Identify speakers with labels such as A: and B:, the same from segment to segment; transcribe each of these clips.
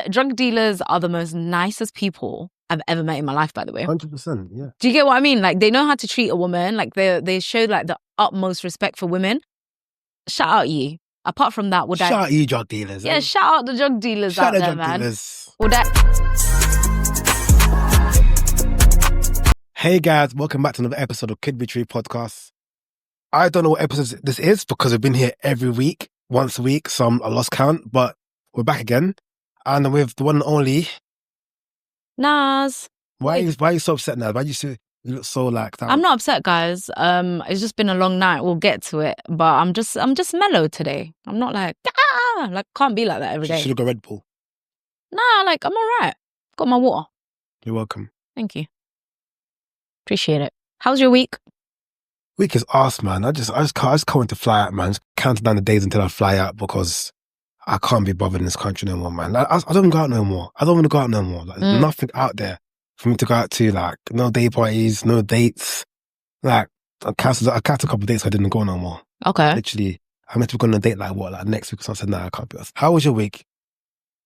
A: Drug dealers are the most nicest people I've ever met in my life, by the way.
B: 100%, yeah.
A: Do you get what I mean? Like, they know how to treat a woman. Like, they show, like, the utmost respect for women. Shout out you. Apart from that,
B: Shout out you drug dealers.
A: Yeah, shout out the drug dealers
B: shout
A: out there,
B: drug
A: man.
B: Dealers.
A: Would that...
B: Hey guys, welcome back to another episode of Couldbetruepod. I don't know what episode this is because we've been here every week, once a week, I lost count, but we're back again. And with the one and only...
A: Nas.
B: Why are you so upset now? Why you look so like that?
A: I'm not upset, guys. It's just been a long night. We'll get to it. But I'm just mellow today. I'm not like, can't be like that every day.
B: Should have got Red Bull.
A: Nah, like, I'm all right. Got my water.
B: You're welcome.
A: Thank you. Appreciate it. How's your week?
B: Week is arse, man. I just can't wait to fly out, man. Just counting down the days until I fly out because I can't be bothered in this country no more, man. I don't go out no more. I don't want to go out no more. Like, there's nothing out there for me to go out to. Like, no day parties, no dates. Like, I cancelled a couple of dates. So I didn't go no more.
A: Okay.
B: Literally, I meant to be going on a date like next week. So I said, nah, I can't be. How was your week?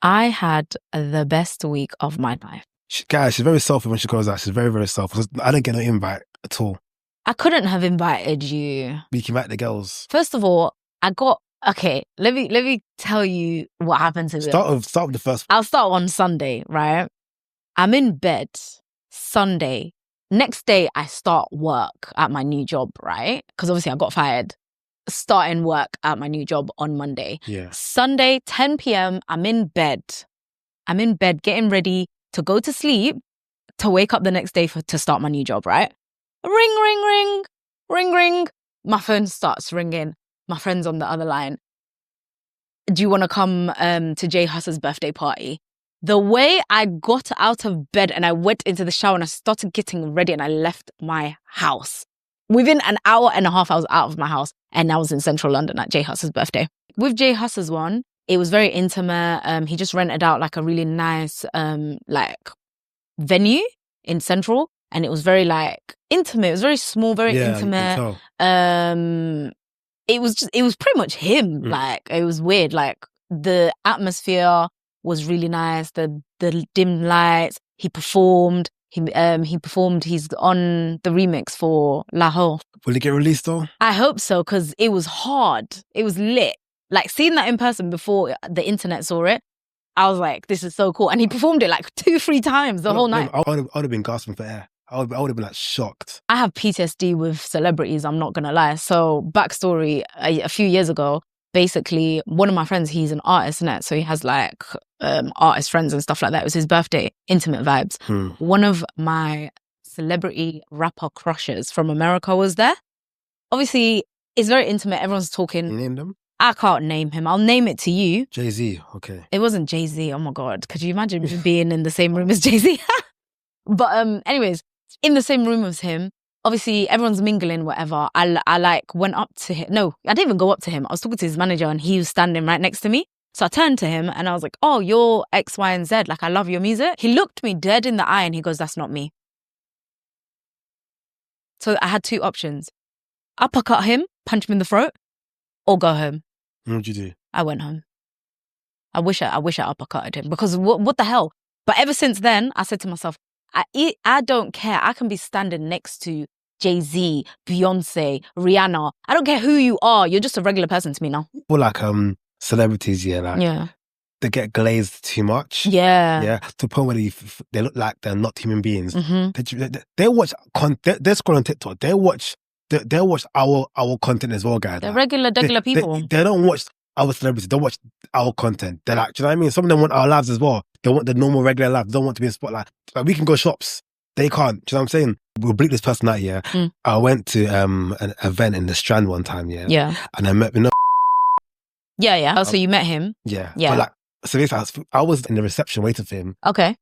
A: I had the best week of my life.
B: She's very selfish when she goes out. She's very, very selfish. I didn't get no invite at all.
A: I couldn't have invited you.
B: We can invite the girls.
A: First of all, okay, let me tell you what happened to me.
B: Start with the first.
A: I'll start on Sunday, right? I'm in bed Sunday. Next day, I start work at my new job, right? Because obviously I got fired. Starting work at my new job on Monday.
B: Yeah.
A: Sunday, 10 p.m., I'm in bed. Getting ready to go to sleep to wake up the next day to start my new job, right? Ring, ring, ring, ring, ring. My phone starts ringing. My friend's on the other line. Do you want to come to Jay Huss's birthday party? The way I got out of bed and I went into the shower and I started getting ready and I left my house. Within an hour and a half, I was out of my house and I was in central London at Jay Huss's birthday. With Jay Huss's one, it was very intimate. He just rented out like a really nice venue in central. And it was very like intimate. It was very small, very intimate. It was pretty much him. Like, it was weird. Like, the atmosphere was really nice. The dim lights. He performed. He's on the remix for Lahore.
B: Will it get released though?
A: I hope so, because it was hard. It was lit. Like, seeing that in person before the internet saw it, I was like, this is so cool. And he performed it like 2-3 times the whole night.
B: I would have been gasping for air. I would have been like shocked.
A: I have PTSD with celebrities, I'm not going to lie. So backstory, a few years ago, basically one of my friends, he's an artist, innit? So he has like artist friends and stuff like that. It was his birthday, intimate vibes. One of my celebrity rapper crushes from America was there. Obviously, it's very intimate. Everyone's talking.
B: You named him?
A: I can't name him. I'll name it to you.
B: Jay-Z, okay.
A: It wasn't Jay-Z. Oh my God. Could you imagine being in the same room as Jay-Z? But anyways, in the same room as him, obviously everyone's mingling, whatever. I like went up to him. No, I didn't even go up to him. I was talking to his manager and he was standing right next to me. So I turned to him and I was like, oh, you're X, Y, and Z. Like, I love your music. He looked me dead in the eye and he goes, that's not me. So I had 2 options. Uppercut him, punch him in the throat, or go home.
B: What'd you do?
A: I went home. I wish I uppercutted him because what the hell? But ever since then, I said to myself, I don't care. I can be standing next to Jay-Z, Beyonce, Rihanna. I don't care who you are. You're just a regular person to me now.
B: Well, like celebrities, they get glazed too much.
A: Yeah.
B: To the point where they look like they're not human beings. They watch they're scrolling on TikTok. They watch our content as well, guys.
A: They're regular people.
B: They don't watch our celebrities. They watch our content. They're like, do you know what I mean? Some of them want our lives as well. They want the normal, regular life. They don't want to be in spotlight. Like, we can go shops. They can't. Do you know what I'm saying? We'll bleep this person out, yeah. I went to an event in the Strand one time, yeah.
A: Yeah.
B: And I met,
A: Yeah. Oh, so you met him?
B: Yeah.
A: Yeah.
B: But like, so basically, I was in the reception waiting for him.
A: Okay.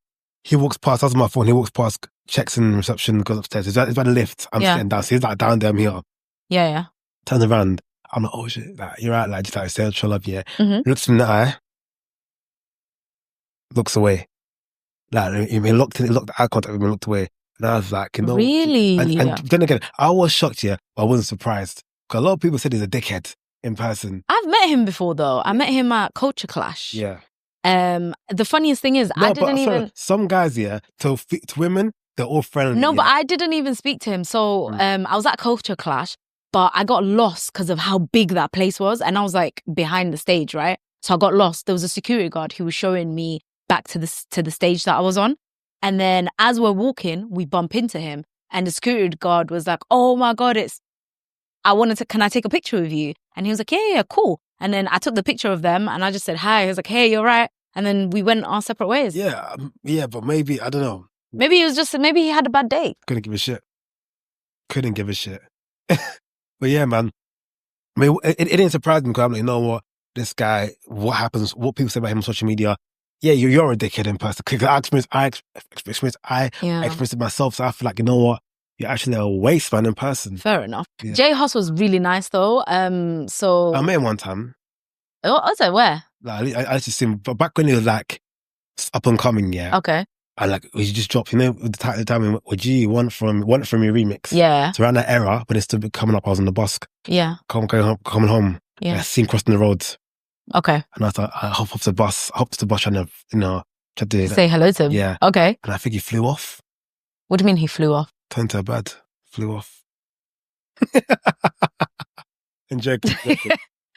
B: He walks past, I was on my phone, he walks past, checks in the reception, goes upstairs. He's by the lift. I'm sitting down. So he's like down there, I'm here.
A: Yeah.
B: Turns around. I'm like, oh shit, like, you're right, like, just like, say, chill up, yeah. Looks him in the eye. Looks away. Like, he looked eye contact with me, looked away. And I was like, you know.
A: Really?
B: And then again, I was shocked, yeah, but I wasn't surprised. Because a lot of people said he's a dickhead in person.
A: I've met him before, though. I met him at Culture Clash.
B: Yeah.
A: The funniest thing is, I didn't even.
B: Some guys, to women, they're all friendly.
A: No, but I didn't even speak to him. So I was at Culture Clash, but I got lost because of how big that place was, and I was like behind the stage, right? So I got lost. There was a security guard who was showing me back to the stage that I was on, and then as we're walking, we bump into him, and the security guard was like, "Oh my God, can I take a picture with you?" And he was like, yeah, cool. And then I took the picture of them and I just said, hi. He was like, hey, you're right. And then we went our separate ways.
B: Yeah, but maybe, I don't know.
A: Maybe he had a bad day.
B: Couldn't give a shit. But yeah, man. I mean, it didn't surprise me because I'm like, you know what? This guy, what people say about him on social media, yeah, you're a dickhead in person. Because I experienced it myself. So I feel like, you know what? You're actually a waste man in person.
A: Fair enough. Yeah. J Hus was really nice though. So
B: I met him one time.
A: Oh, was it? Where?
B: Like, I just seen him, but back when he was like up and coming, yeah.
A: Okay.
B: And like he just dropped, the time with G, one from your remix.
A: Yeah.
B: So around that era, when it's still coming up, I was on the bus.
A: Yeah.
B: Coming home. Yeah. I seen crossing the roads.
A: Okay.
B: And I thought I hopped off the bus trying to do
A: say hello to him.
B: Yeah.
A: Okay.
B: And I think he flew off.
A: What do you mean he flew off?
B: Turned to a bird, flew off. I'm joking.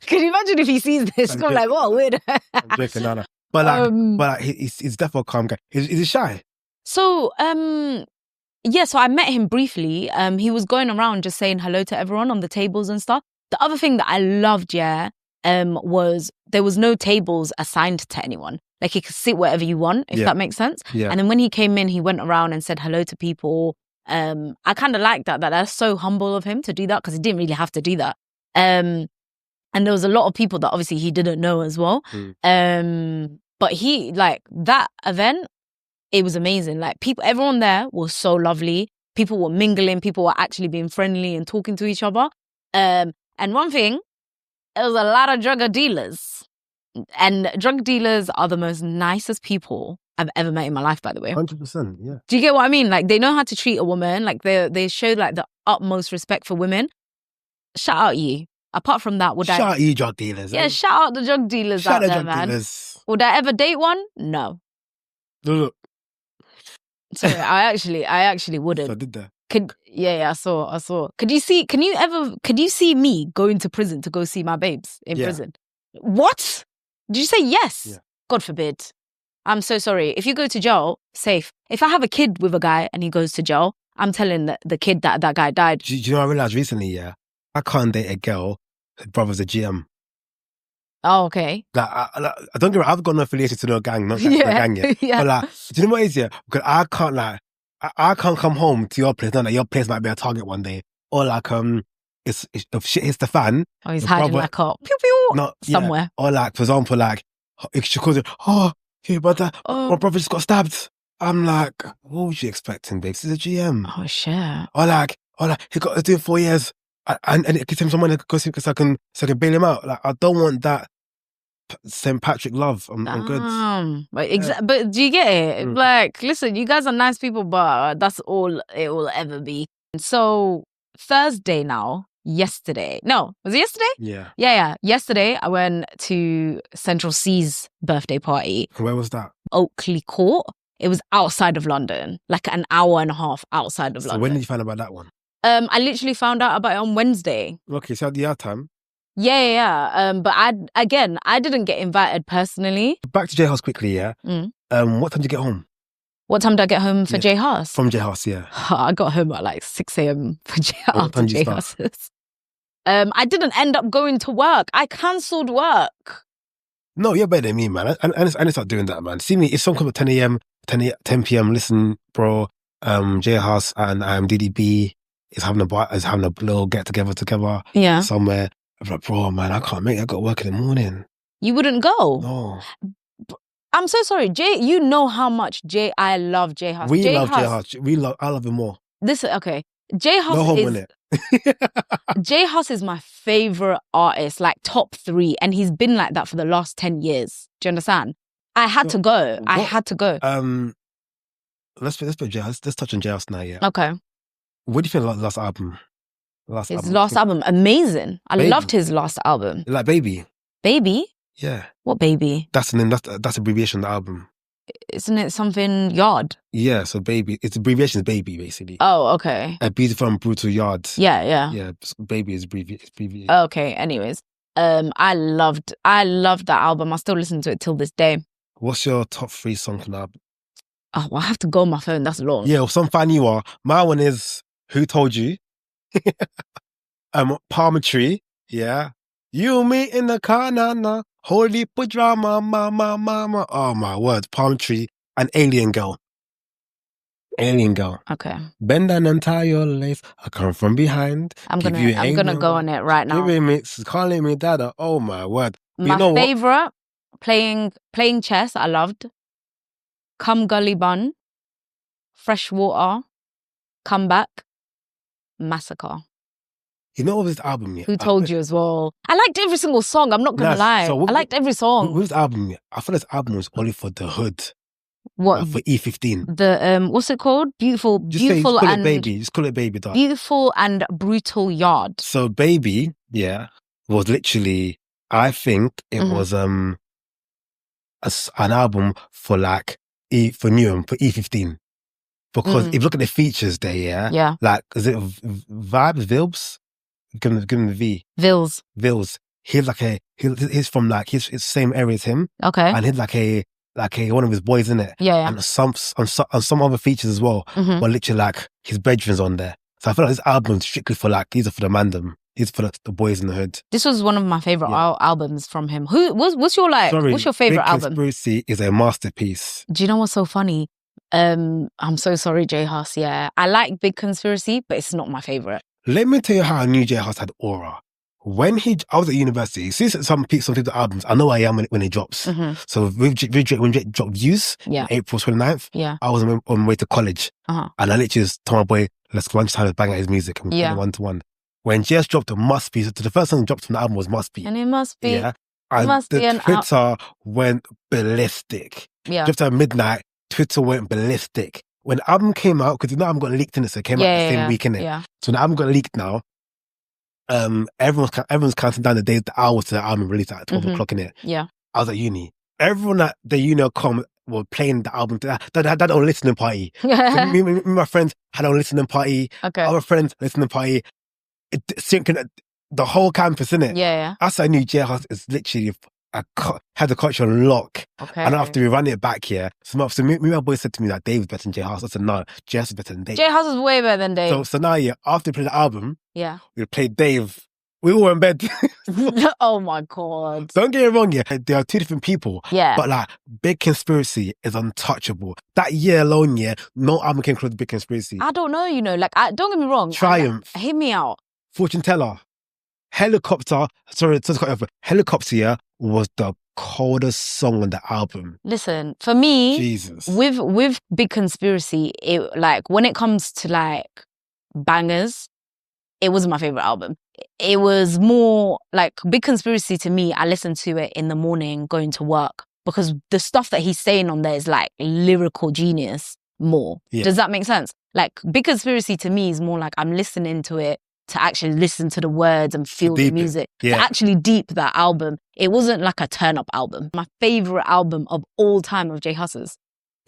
A: Can you imagine if he sees this? I'm like, what weird.
B: I'm joking, no. But he's definitely a calm guy. Is he shy?
A: So, so I met him briefly. He was going around just saying hello to everyone on the tables and stuff. The other thing that I loved, was there was no tables assigned to anyone. Like you could sit wherever you want, if that makes sense.
B: Yeah.
A: And then when he came in, he went around and said hello to people. I kind of like that that's so humble of him to do that because he didn't really have to do that. And there was a lot of people that obviously he didn't know as well. But he, like, that event, it was amazing. Like, everyone there was so lovely. People were mingling. People were actually being friendly and talking to each other. And one thing, there was a lot of drug dealers. And drug dealers are the most nicest people I've ever met in my life, by the way.
B: 100%, yeah.
A: Do you get what I mean? Like, they know how to treat a woman. Like, they show, like, the utmost respect for women. Shout out you. Apart from that,
B: shout out you drug dealers.
A: Yeah, shout out the drug dealers out there, man. Dealers. Would I ever date one? No.
B: Look.
A: Sorry, I actually wouldn't.
B: So I did that.
A: I saw. Could you see me going to prison to go see my babes in prison? What? Did you say yes?
B: Yeah.
A: God forbid. I'm so sorry. If you go to jail, safe. If I have a kid with a guy and he goes to jail, I'm telling the kid that guy died.
B: Do you know what I realized recently, I can't date a girl whose brother's a GM.
A: Oh, okay.
B: Like, I don't get me wrong, I've got no affiliation to no gang, not no gang yet.
A: Yeah.
B: But like, do you know what it is, Because I can't come home to your place, knowing that your place might be a target one day. Or like, if shit hits the fan.
A: Oh, he's hiding like a pew pew somewhere.
B: Or like, for example, like, if she calls it, hey brother, my brother just got stabbed. I'm like, what was you expecting, babe? This is a GM.
A: Oh shit.
B: Or like, he got to do 4 years. And it gives him someone to go see because I can bail him out. Like, I don't want that St. Patrick love. I'm good.
A: But do you get it? Like, listen, you guys are nice people, but that's all it will ever be. So Thursday now, yesterday. No, was it yesterday?
B: Yeah.
A: Yeah. Yesterday, I went to Central C's birthday party.
B: Where was that?
A: Oakley Court. It was outside of London, like an hour and a half outside of London.
B: So when did you find out about that one?
A: I literally found out about it on Wednesday.
B: Okay, so at the hour time.
A: Yeah. But I didn't get invited personally.
B: Back to J House quickly, yeah. What time did you get home?
A: What time did I get home for J House?
B: From J House, yeah.
A: I got home at like 6 a.m. for J House. I didn't end up going to work. I cancelled work.
B: No, you're better than me, man. I need to start doing that, man. See me, if someone comes at 10 a.m., 10 p.m., listen, bro, J House and DDB is having a little get together somewhere. I'm like, bro, man, I can't make it. I got work in the morning.
A: You wouldn't go?
B: No.
A: I'm so sorry, Jay. You know how much I love J House.
B: We love J House. I love him more.
A: Okay. J House
B: no home in it.
A: J House is my favorite artist, like top 3, and he's been like that for the last 10 years. Do you understand? I had to go. I had to go.
B: Let's put J House. Let's touch on J House now. Yeah.
A: Okay.
B: What do you think of the last album?
A: His last album, amazing. I loved his last album.
B: Like Baby.
A: Baby?
B: Yeah.
A: What baby?
B: That's the name. That's abbreviation of the album.
A: Isn't it something yard?
B: Yeah, so baby. Its abbreviation is baby, basically.
A: Oh, okay.
B: A beautiful and brutal yard.
A: Yeah.
B: Yeah, baby is abbreviated.
A: Okay, anyways. I loved that album. I still listen to it till this day.
B: What's your top 3 song from the album?
A: Oh, well, I have to go on my phone. That's long.
B: Yeah, well, some fan you are. My one is Who Told You? Palm Tree. Yeah. You me in the car, nah. Holy put drama, mama. Oh my word. Palm Tree and Alien Girl.
A: Okay.
B: Bend down and tie your lace. I come from behind.
A: I'm gonna go on it right now.
B: Give me, calling me dada. Oh my word. But
A: My
B: you know
A: favorite, playing chess, I loved. Come Gully Bun, Fresh Water, Comeback, Massacre.
B: You know what this album, yeah?
A: Who Told You as well. I liked every single song, I'm not gonna lie.
B: So
A: I liked every song.
B: With this album, yeah, I thought this album was only for the hood.
A: What?
B: For E15.
A: The what's it called? Beautiful
B: just call
A: and
B: it baby. Just call it baby, dog.
A: Beautiful and Brutal Yard.
B: So baby, yeah, was literally, I think it was an album for like for E15. Because if you look at the features there,
A: yeah.
B: Like, is it Vibes? Give him the V. Vils. He's like he's from like his same area as him.
A: Okay.
B: And he's like one of his boys in it.
A: Yeah.
B: And some other features as well. But literally like his bedroom's on there. So I feel like this album's strictly for like, these are for the mandem. These are for the boys in the hood.
A: This was one of my favorite albums from him. What's your favorite album?
B: Conspiracy is a masterpiece.
A: Do you know what's so funny? I'm so sorry, J Hus. Yeah, I like Big Conspiracy, but it's not my favorite.
B: Let me tell you how I knew J Hus had aura. When I was at university, see some people's albums, I know I am when it drops. So with Drake, when Drake dropped Views, April 29th, I was on my way to college. And I literally just told my boy, let's go lunchtime, let's bang out his music. And we're one-to-one. When JS dropped it, Must Be, so the first song dropped from the album was Must Be.
A: And it must be.
B: Yeah. And Twitter went ballistic.
A: Yeah.
B: Just at midnight, Twitter went ballistic. When the album came out, because the album got leaked in it, so it came out the same week, innit?
A: Yeah.
B: So the album got leaked now. Everyone's counting down the hours to the album release at 12 o'clock, innit?
A: Yeah.
B: I was at uni. Everyone at the uni were playing the album. That had a listening party. So me and my friends had a listening party.
A: Okay.
B: Other friends listening party. The whole campus, innit?
A: Yeah.
B: That's I knew J Hus is literally had the culture on lock.
A: Okay.
B: And after we ran it back here, so my boy said to me that Dave was better than J Hus. I said, no, J Hus is better than Dave.
A: J Hus is way better than Dave.
B: So now, after we played the album, we played Dave. We all were in bed.
A: Oh my God.
B: Don't get me wrong, they are two different people.
A: Yeah.
B: But like, Big Conspiracy is untouchable. That year alone, no album came close to Big Conspiracy.
A: I don't know, like, don't get me wrong.
B: Triumph.
A: Hear me out.
B: Fortune Teller. Helicopter was the coldest song on the album.
A: Listen, for me,
B: Jesus.
A: with Big Conspiracy, it like when it comes to like bangers, it wasn't my favorite album. It was more like Big Conspiracy to me. I listened to it in the morning going to work because the stuff that he's saying on there is like lyrical genius more. Yeah. Does that make sense? Like Big Conspiracy to me is more like I'm listening to it to actually listen to the words and feel the music. To actually deep that album. It wasn't like a turn up album. My favorite album of all time of J Hus's,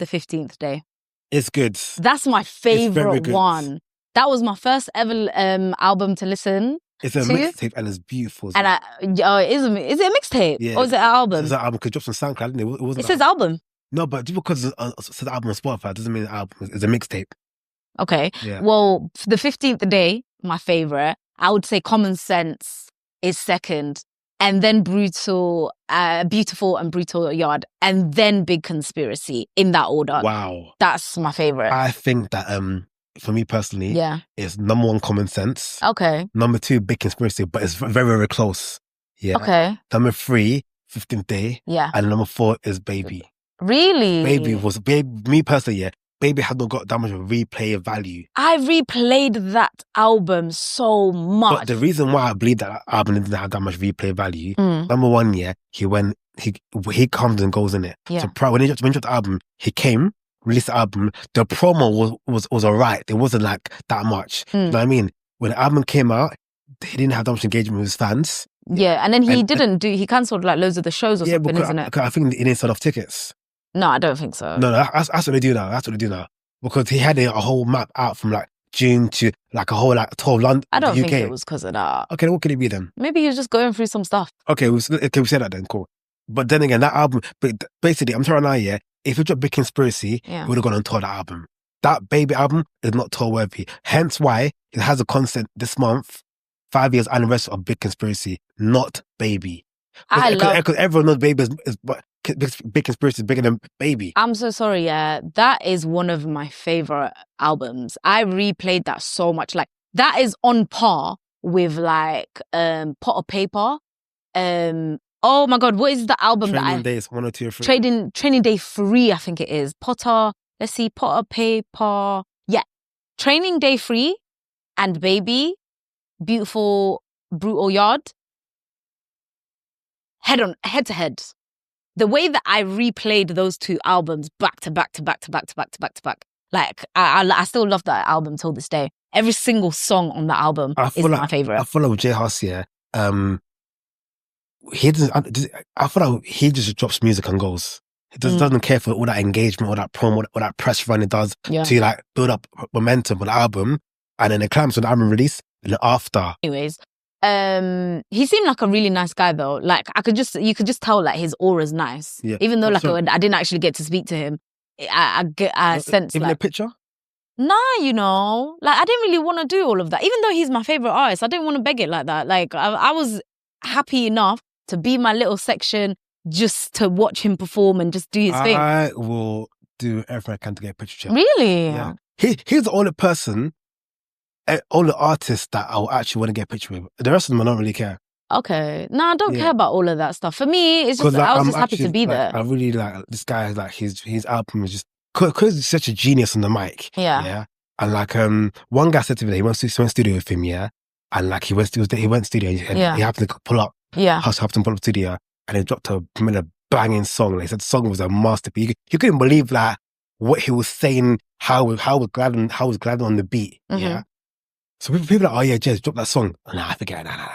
A: The 15th Day.
B: It's good.
A: That's my favorite one. That was my first ever album to listen.
B: It's a mixtape and it's beautiful.
A: And is it a mixtape?
B: Yeah.
A: Or is it an album?
B: It's an album because it drops on SoundCloud, didn't it?
A: It says album.
B: No, but just because it says album on Spotify doesn't mean the album is a mixtape.
A: Okay.
B: Yeah.
A: Well, The 15th Day, my favorite. I would say Common Sense is second. And then Beautiful and Brutal Yard. And then Big Conspiracy in that order.
B: Wow.
A: That's my favorite.
B: I think that for me personally, it's number 1 Common Sense.
A: Okay.
B: Number 2 Big Conspiracy, but it's very, very close. Yeah.
A: Okay.
B: Number 3 15th Day.
A: Yeah.
B: And number 4 is Baby.
A: Really?
B: Me personally, Baby had not got that much of replay value.
A: I replayed that album so much.
B: But the reason why I believe that album didn't have that much replay value, number 1, he comes and goes in it.
A: Yeah.
B: So when he dropped the album, he came, released the album, the promo was alright. It wasn't like that much. You know what I mean? When the album came out, he didn't have that much engagement with his fans.
A: Yeah, and then he he cancelled like loads of the shows or something,
B: because
A: isn't it?
B: I think he didn't sell off tickets.
A: No, I don't think so.
B: No, that's what they do now. That's what they do now. Because he had a whole map out from like June to like a whole like 12 London.
A: I don't
B: UK.
A: think it was because of that.
B: Okay, what could it be then?
A: Maybe he was just going through some stuff.
B: Okay, we say that then, cool. But then again, that album, but basically, I'm telling you now, yeah, if it dropped Big Conspiracy, it would have gone on tour, that album. That Baby album is not tour worthy. Hence why it has a concert this month, 5 years anniversary of Big Conspiracy, not Baby. Because everyone knows Baby Big Conspiracy is bigger than Baby.
A: I'm so sorry, yeah. That is one of my favorite albums. I replayed that so much. Like, that is on par with like Pot of Paper. Oh my God, what is the album
B: Training Days 1 or 2 or 3?
A: Training Day 3, I think it is. Pot of Paper. Yeah. Training Day 3 and Baby, Beautiful Brutal Yard. Head to head. The way that I replayed those two albums back to back, like I still love that album till this day. Every single song on that album is my favorite.
B: I feel like with J Hus, yeah, he doesn't. I feel like he just drops music and goes. He doesn't care for all that engagement, all that promo, all that press run it does to like build up momentum on the album, and then it climbs when the album release, and then after.
A: Anyways. He seemed like a really nice guy though. Like you could just tell like his aura's nice. Yeah. Even though I didn't actually get to speak to him, I sensed
B: even
A: like,
B: a picture.
A: Nah, you know, like I didn't really want to do all of that. Even though he's my favorite artist, I didn't want to beg it like that. Like I was happy enough to be my little section just to watch him perform and just do his thing.
B: I will do everything I can to get a picture.
A: Really?
B: Yeah. He's the only person. All the artists that I'll actually want to get a picture with. The rest of them I don't really care.
A: Okay. No, I don't care about all of that stuff. For me, it's just I was just happy to be there.
B: I really like this guy, like his album is just because he's such a genius on the mic.
A: Yeah.
B: Yeah. And like one guy said to me that he went to studio with him, yeah. And like he went studio and he happened to pull up.
A: Yeah.
B: Happened to pull up studio and he dropped a banging song. Like, he said the song was a masterpiece. You couldn't believe like what he was saying, how was glad on the beat. Mm-hmm. Yeah. So people are like, oh yeah, Jez, drop that song. Nah, I forget. Nah.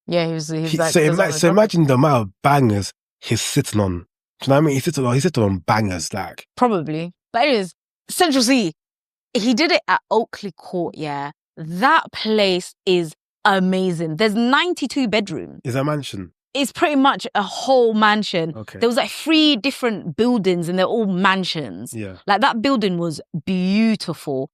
A: Yeah, he was like...
B: So imagine the amount of bangers he's sitting on. Do you know what I mean? He's sitting on bangers, like.
A: Probably. But anyways, Central C, he did it at Oakley Court, yeah. That place is amazing. There's 92 bedrooms.
B: Is that a mansion? It's
A: pretty much a whole mansion.
B: Okay.
A: There was like 3 different buildings and they're all mansions.
B: Yeah.
A: Like that building was beautiful.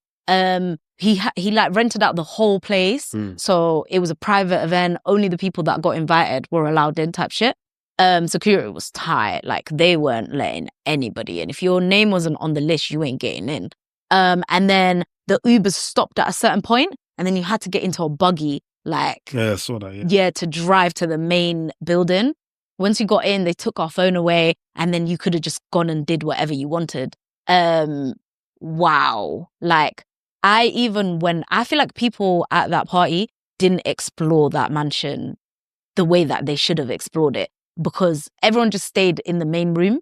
A: He like rented out the whole place. So it was a private event. Only the people that got invited were allowed in type shit. Security was tight. Like they weren't letting anybody in. If your name wasn't on the list, you ain't getting in. And then the Ubers stopped at a certain point and then you had to get into a buggy like...
B: Yeah, I saw that, yeah.
A: Yeah, to drive to the main building. Once you got in, they took our phone away and then you could have just gone and did whatever you wanted. Wow. Like... I feel like people at that party didn't explore that mansion the way that they should have explored it because everyone just stayed in the main room,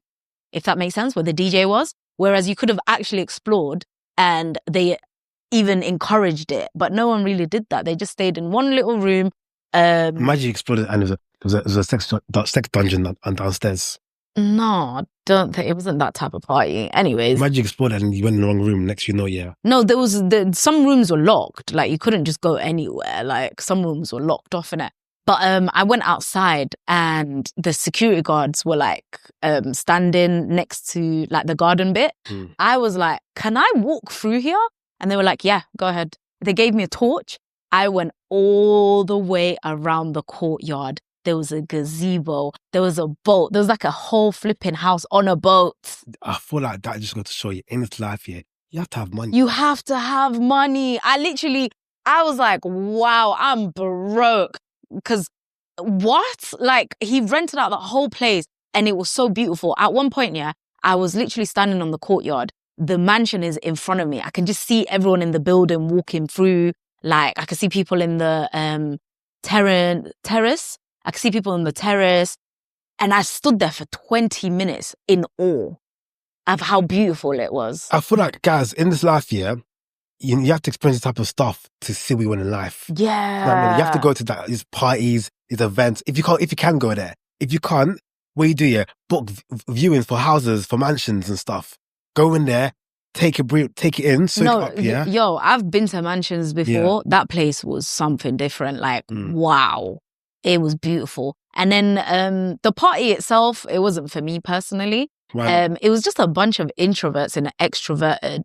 A: if that makes sense, where the DJ was. Whereas you could have actually explored and they even encouraged it, but no one really did that. They just stayed in one little room.
B: Imagine you explored it and it was a sex dungeon downstairs.
A: No, I don't think it wasn't that type of party. Anyways.
B: Imagine you explored and you went in the wrong room. Next you know, yeah.
A: No, some rooms were locked. Like you couldn't just go anywhere. Like some rooms were locked off in it. But I went outside and the security guards were like standing next to like the garden bit. I was like, can I walk through here? And they were like, yeah, go ahead. They gave me a torch. I went all the way around the courtyard. There was a gazebo. There was a boat. There was like a whole flipping house on a boat.
B: I feel like that just got to show you in this life here, you have to have money.
A: You have to have money. I was like, wow, I'm broke. Because what? Like he rented out the whole place and it was so beautiful. At one point, yeah, I was literally standing on the courtyard. The mansion is in front of me. I can just see everyone in the building walking through. Like I could see people in the terrace. I could see people on the terrace and I stood there for 20 minutes in awe of how beautiful it was.
B: I feel like, guys, in this life, yeah, you have to experience this type of stuff to see what you want in life.
A: Yeah.
B: You know what I mean? You have to go to these parties, these events. If you can go there. If you can't, what you do, yeah, book viewings for houses, for mansions and stuff. Go in there, take it in, soak it up, yeah.
A: Yo, I've been to mansions before. That place was something different. Like, wow, it was beautiful. And then the party itself, it wasn't for me personally.
B: Right.
A: It was just a bunch of introverts in an extroverted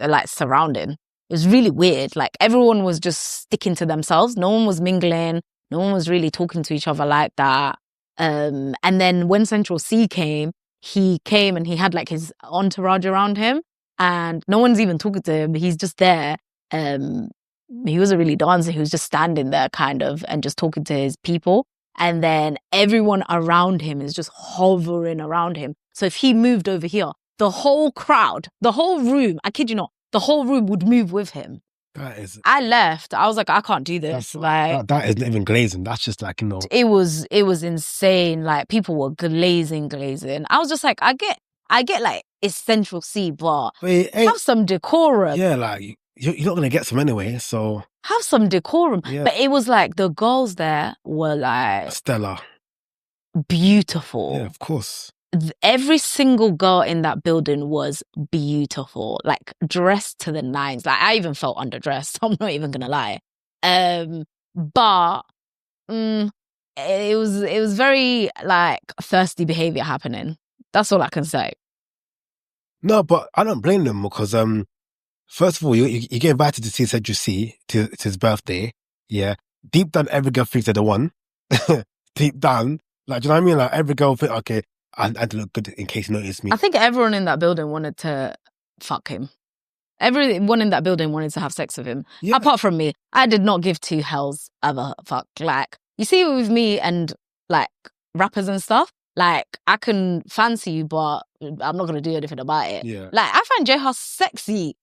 A: like surrounding. It was really weird. Like everyone was just sticking to themselves. No one was mingling. No one was really talking to each other like that. And then when Central C came, he came and he had like his entourage around him, and no one's even talking to him. He's just there. He wasn't really dancing. He was just standing there kind of and just talking to his people. And then everyone around him is just hovering around him. So if he moved over here, the whole crowd, the whole room, I kid you not, the whole room would move with him. I left. I was like, I can't do this.
B: That isn't even glazing. That's just like,
A: It was insane. Like people were glazing. I was just like, I get like it's Central C, but have some decorum.
B: Yeah, like you're not gonna get some anyway, so
A: have some decorum.
B: Yeah.
A: But it was like the girls there were like
B: stellar,
A: beautiful.
B: Yeah, of course.
A: Every single girl in that building was beautiful, like dressed to the nines. Like I even felt underdressed. I'm not even gonna lie. But it was very like thirsty behavior happening. That's all I can say.
B: No, but I don't blame them because first of all, you get invited to see Central C to his birthday. Yeah, deep down, every girl thinks they're the one. Deep down, like, do you know what I mean? Like every girl think, okay, I had to look good in case you notice me.
A: I think everyone in that building wanted to fuck him. Everyone in that building wanted to have sex with him. Yeah. Apart from me, I did not give two hells of a fuck. Like, you see with me and like rappers and stuff, like I can fancy you, but I'm not going to do anything about it.
B: Yeah.
A: Like, I find J Hus sexy,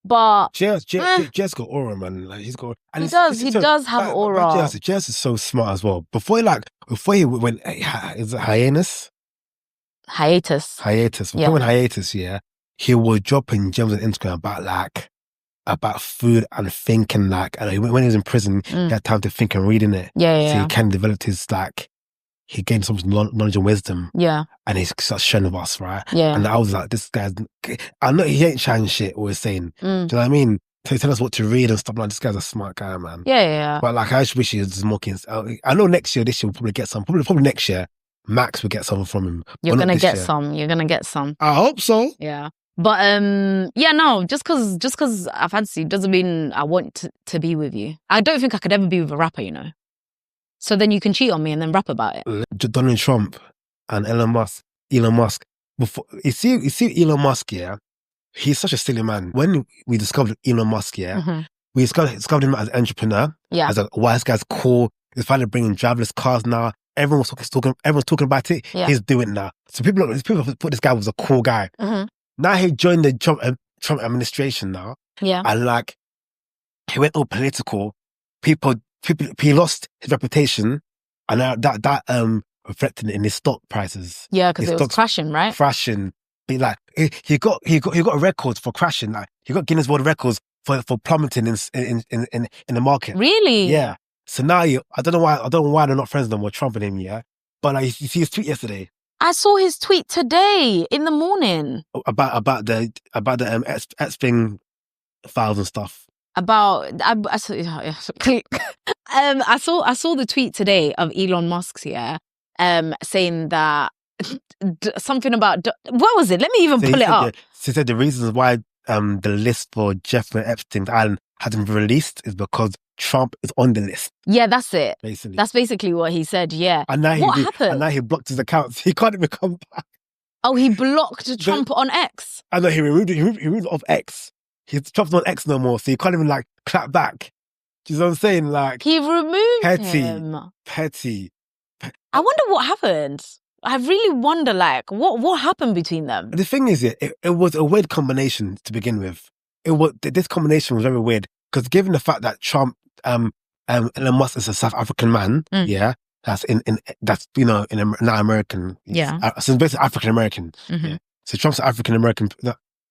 A: but...
B: Jess got aura, man. Like, he's got... And
A: he does have aura.
B: Jess is so smart as well. Before he went... Is it hiatus?
A: Hiatus.
B: Before he went hiatus, yeah, he was dropping gems on Instagram about food and thinking, like, and when he was in prison, he had time to think and read in it.
A: Yeah.
B: So he kind of developed his, like, he gained some knowledge and wisdom.
A: Yeah.
B: And he's such sharing with us, right?
A: Yeah.
B: And I was like, this guy's, I know he ain't chatting shit or saying, do you know what I mean? So he tell us what to read and stuff like, this guy's a smart guy, man.
A: Yeah.
B: But like, I just wish he was just mocking. I know this year we'll probably get some, probably next year, Max will get something from him.
A: You're going to get some. You're going to get some.
B: I hope so.
A: Yeah. But, no, just because I fancy you doesn't mean I want to be with you. I don't think I could ever be with a rapper, you know. So then you can cheat on me and then rap about it.
B: Donald Trump and Elon Musk. Before, you see Elon Musk, yeah? He's such a silly man. When we discovered Elon Musk, yeah, we discovered him as an entrepreneur. Yeah. As a wise guy's cool. He's finally bringing driverless cars now. Everyone's talking about it. Yeah. He's doing it now. So people thought this guy was a cool guy. Now he joined the Trump administration now.
A: Yeah.
B: And like, he went all political. He lost his reputation, and that reflected in his stock prices.
A: Yeah, because it was crashing, right?
B: Crashing. But like, he got records for crashing. Like, he got Guinness World Records for plummeting in the market.
A: Really?
B: Yeah. So now I don't know why they're not friends no more, Trump and him. Yeah. But like, you see his tweet yesterday.
A: I saw his tweet today in the morning
B: about the Epstein files and stuff.
A: I saw the tweet today of Elon Musk's saying that something about what was it? Let me even pull it up.
B: He said the reasons why the list for Jeffrey Epstein's island hasn't been released is because Trump is on the list.
A: Yeah, that's it.
B: Basically,
A: that's basically what he said. Yeah.
B: And now
A: what happened?
B: And now he blocked his accounts. He can't even come back.
A: Oh, he blocked Trump on X.
B: I know he removed it off X. Trump's not on X no more, so you can't even like clap back. Do you know what I'm saying? Like,
A: he removed him.
B: Petty.
A: I wonder what happened. I really wonder, like, what happened between them?
B: The thing is, it was a weird combination to begin with. This combination was very weird because given the fact that Trump, Elon Musk is a South African man, yeah, that's not American,
A: yeah,
B: so basically African American. Yeah. So Trump's African American.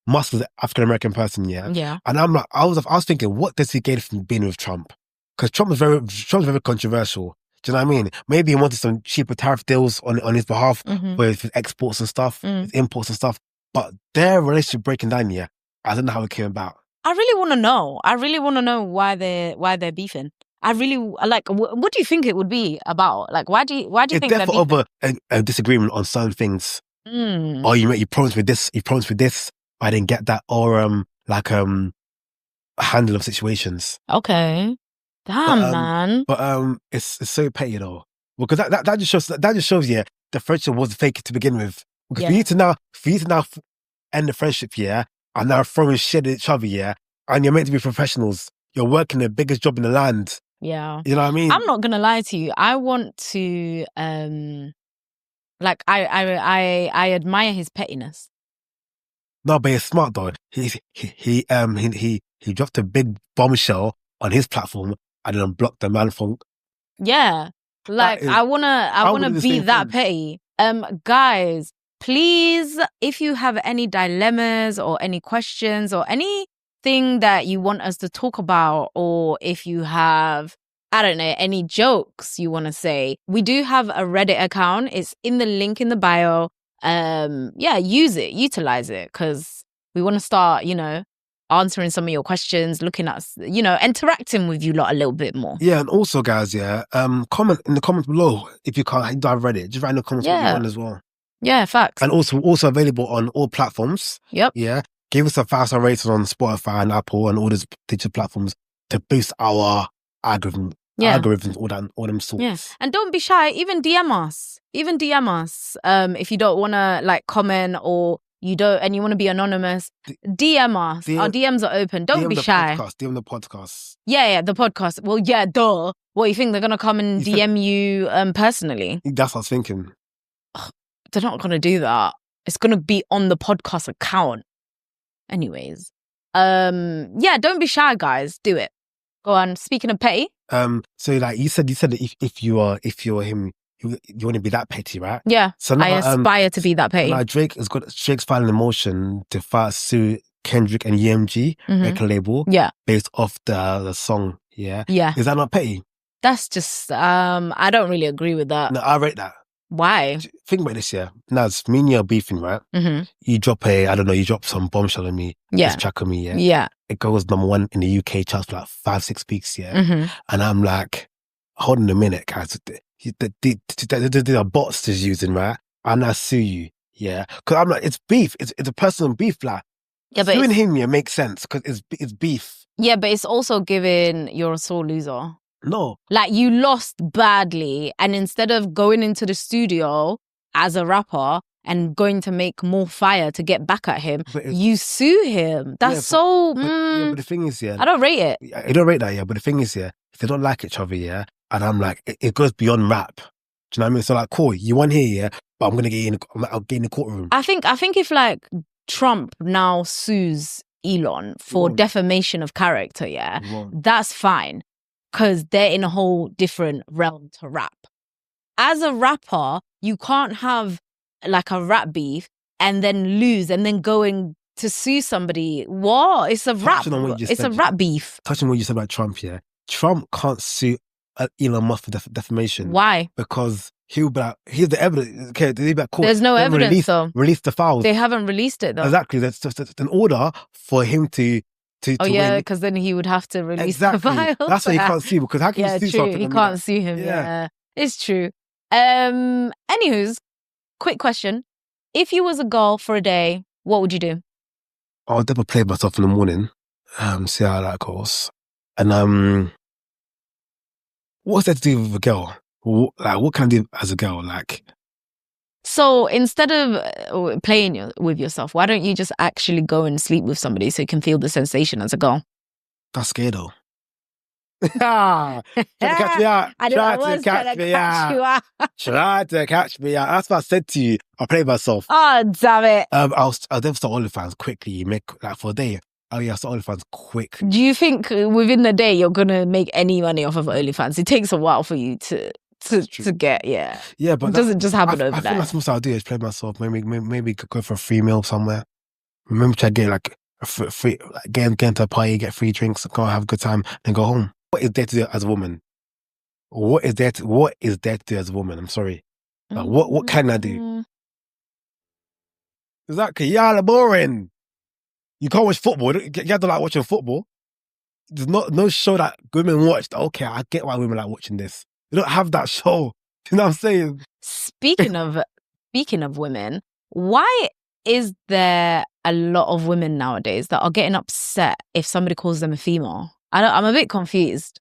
B: Musk is an African American person, yeah.
A: Yeah.
B: And I'm like, I was thinking, what does he gain from being with Trump? because Trump's very controversial. Do you know what I mean? Maybe he wanted some cheaper tariff deals on his behalf with his exports and stuff, his imports and stuff. But their relationship breaking down, yeah, I don't know how it came about.
A: I really want to know. I really want to know why they're beefing. I really like. What do you think it would be about? Like, why do you think they're beefing?
B: Over a disagreement on certain things. Or you promised me this. You promised me this. I didn't get that. Or handle of situations.
A: Okay. Damn, man.
B: But it's so petty though. Because that just shows yeah, the friendship was fake to begin with. Because for you to now end the friendship, yeah, and now throwing shit at each other, yeah, and you're meant to be professionals. You're working the biggest job in the land.
A: Yeah.
B: You know what I mean?
A: I'm not gonna lie to you. I want to like I admire his pettiness.
B: No, but he's smart though. He dropped a big bombshell on his platform and then blocked the man from.
A: Yeah, like I wanna be that petty. Guys, please, if you have any dilemmas or any questions or anything that you want us to talk about, or if you have, I don't know, any jokes you want to say, we do have a Reddit account. It's in the link in the bio. Yeah, use it, utilize it, because we want to start, answering some of your questions, looking at, interacting with you lot a little bit more.
B: Yeah, and also, guys, yeah, comment in the comments below if you can't dive Reddit. Just write in the comments what you want as well.
A: Yeah, facts.
B: And also available on all platforms.
A: Yep.
B: Yeah. Give us a 5-star rating on Spotify and Apple and all these digital platforms to boost our algorithms, all them sorts.
A: Yeah. And don't be shy. Even DM us. If you don't want to comment or you don't, and you want to be anonymous, DM us. Our DMs are open. Don't be shy.
B: DM the podcast.
A: Yeah, the podcast. Well, yeah, duh. What, you think they're going to come and DM you personally?
B: That's what I was thinking.
A: They're not going to do that. It's going to be on the podcast account. Anyways. Yeah, don't be shy, guys. Do it. Go on. Speaking of petty.
B: So like you said that if you're him, you want to be that petty, right?
A: Yeah.
B: So now,
A: I aspire to be that petty.
B: Now Drake's filing a motion to sue Kendrick and UMG record label.
A: Yeah.
B: Based off the song. Yeah.
A: Yeah.
B: Is that not petty?
A: That's just I don't really agree with that.
B: No, I rate that.
A: Why?
B: Think about this, yeah. Now it's me and you are beefing, right? You drop you drop some bombshell on me.
A: Yeah.
B: This track on me, yeah.
A: Yeah.
B: It goes #1 in the UK charts for like 5-6 weeks, yeah. And I'm like, hold on a minute, guys. There are bots just using, right? And I sue you, yeah. Because I'm like, it's beef. It's a personal beef, like. Yeah, but suing him, yeah, makes sense because it's beef.
A: Yeah, but it's also giving you're a sore loser.
B: No.
A: Like, you lost badly, and instead of going into the studio as a rapper and going to make more fire to get back at him, you sue him. That's but
B: the thing is, yeah.
A: I don't rate it.
B: I don't rate that, yeah. But the thing is, yeah, if they don't like each other, yeah, and I'm like, it goes beyond rap. Do you know what I mean? So like, cool, you won here, yeah, but I'm gonna I'll get in the courtroom.
A: I think if like Trump now sues Elon for defamation of character, yeah, that's fine. Because they're in a whole different realm to rap. As a rapper, you can't have like a rap beef and then lose and then going to sue somebody. What? It's a rap. It's a rap beef.
B: Touching on what you said about Trump, yeah. Trump can't sue Elon Musk for defamation.
A: Why?
B: Because he'll be like, here's the evidence. Okay, they'll be like, cool.
A: There's no evidence, though.
B: Release the files.
A: They haven't released it, though.
B: Exactly. That's just an order for him to
A: yeah, because then he would have to release the files.
B: That's why he can't sue, because how can you sue something?
A: He can't sue him. Yeah, it's true. Anywho's, quick question. If you was a girl for a day, what would you do?
B: I'll never play myself in the morning, see how that goes. And what's that to do with a girl? What can I do as a girl?
A: So instead of playing with yourself, why don't you just actually go and sleep with somebody so you can feel the sensation as a girl?
B: That's scary though. Try to catch me out. Try to catch me out. Try to catch me out. That's what I said to you. I'll play myself.
A: Oh, damn it.
B: I'll never start OnlyFans quickly. You make for a day. Oh yeah, start OnlyFans quick.
A: Do you think within the day you're gonna make any money off of OnlyFans? It takes a while for you to get, yeah, but it doesn't just happen overnight.
B: I think that's what I'll do is play myself. Maybe go for a free meal somewhere. Maybe try to get a free, get into a party, get free drinks, go have a good time, then go home. What is there to do as a woman? What is there to do as a woman? I'm sorry. Like, what can I do? Exactly. Yeah, boring. You can't watch football. You have to like watching football. There's no show that women watch. Okay, I get why women like watching this. You don't have that show. You know what I'm saying?
A: Speaking of women, why is there a lot of women nowadays that are getting upset if somebody calls them a female? I'm a bit confused.